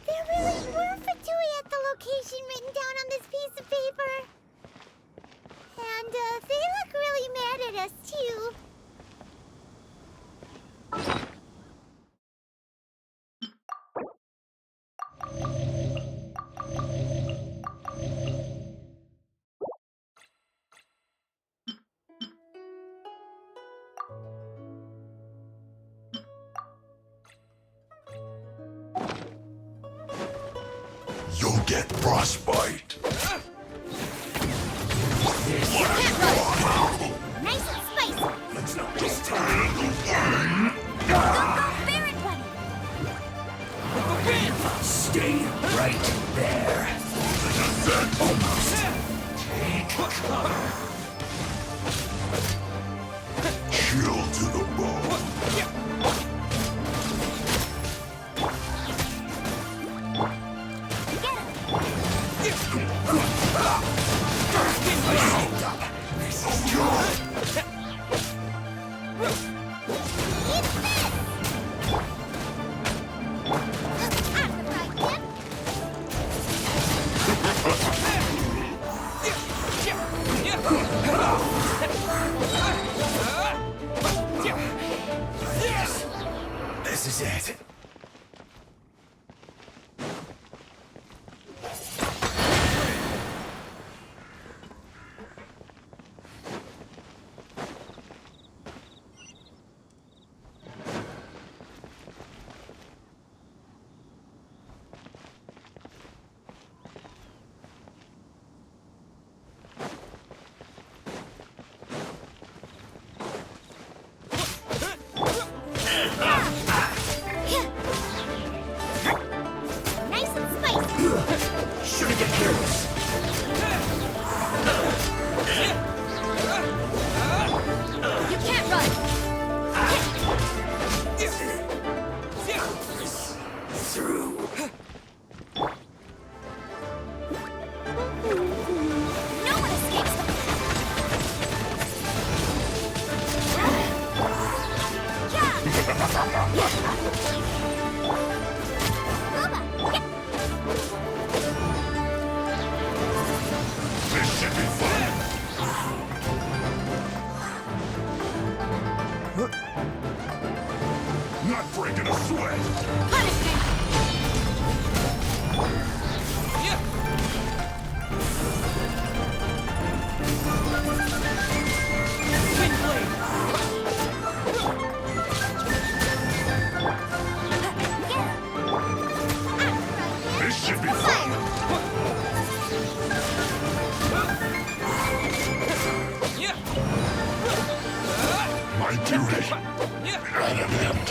There really were Fatui at the location written down on this piece of paper. And they look really mad at us, too. You'll get frostbite. Nice and spicy. Let's not just handle one. Barret one. Stay right there. Almost. Take cover. Chill to the bone. This is it. Nice and spicy. Shouldn't get careless. You can't run. Through. No one escapes the This should be fun. Not breaking a sweat. This should be fun. My duty at an end.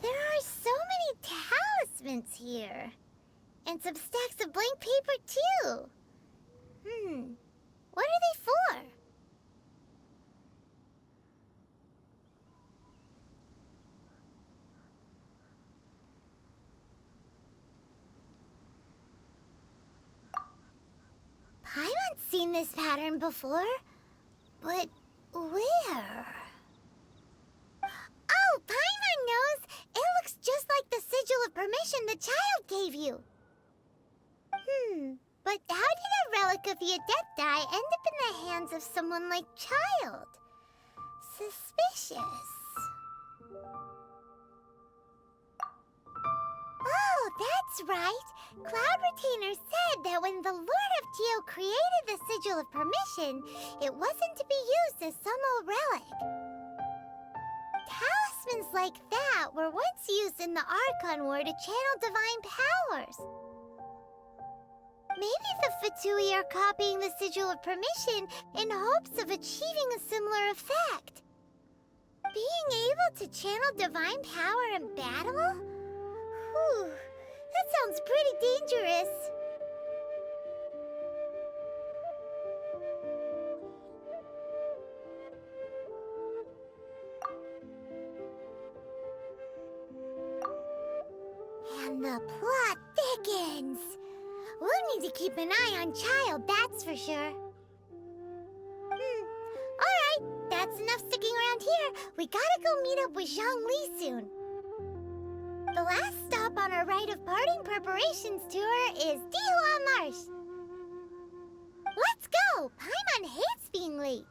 There are so many talismans here. And some stacks of blank paper, too. What are they for? Paimon's seen this pattern before. But where? Oh, Paimon knows! It looks just like the sigil of permission the child gave you. But how did a relic of the Adepti end up in the hands of someone like Child? Suspicious. Oh, that's right. Cloud Retainer said that when the Lord of Geo created the Sigil of Permission, it wasn't to be used as some old relic. Talismans like that were once used in the Archon War to channel divine powers. Maybe the Fatui are copying the Sigil of Permission in hopes of achieving a similar effect. Being able to channel divine power in battle? Whew, that sounds pretty dangerous. And the plot thickens. We'll need to keep an eye on Child, that's for sure. Alright, that's enough sticking around here. We gotta go meet up with Zhongli soon. The last stop on our rite of parting preparations tour is Dihua Marsh. Let's go! Paimon hates being late.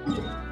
you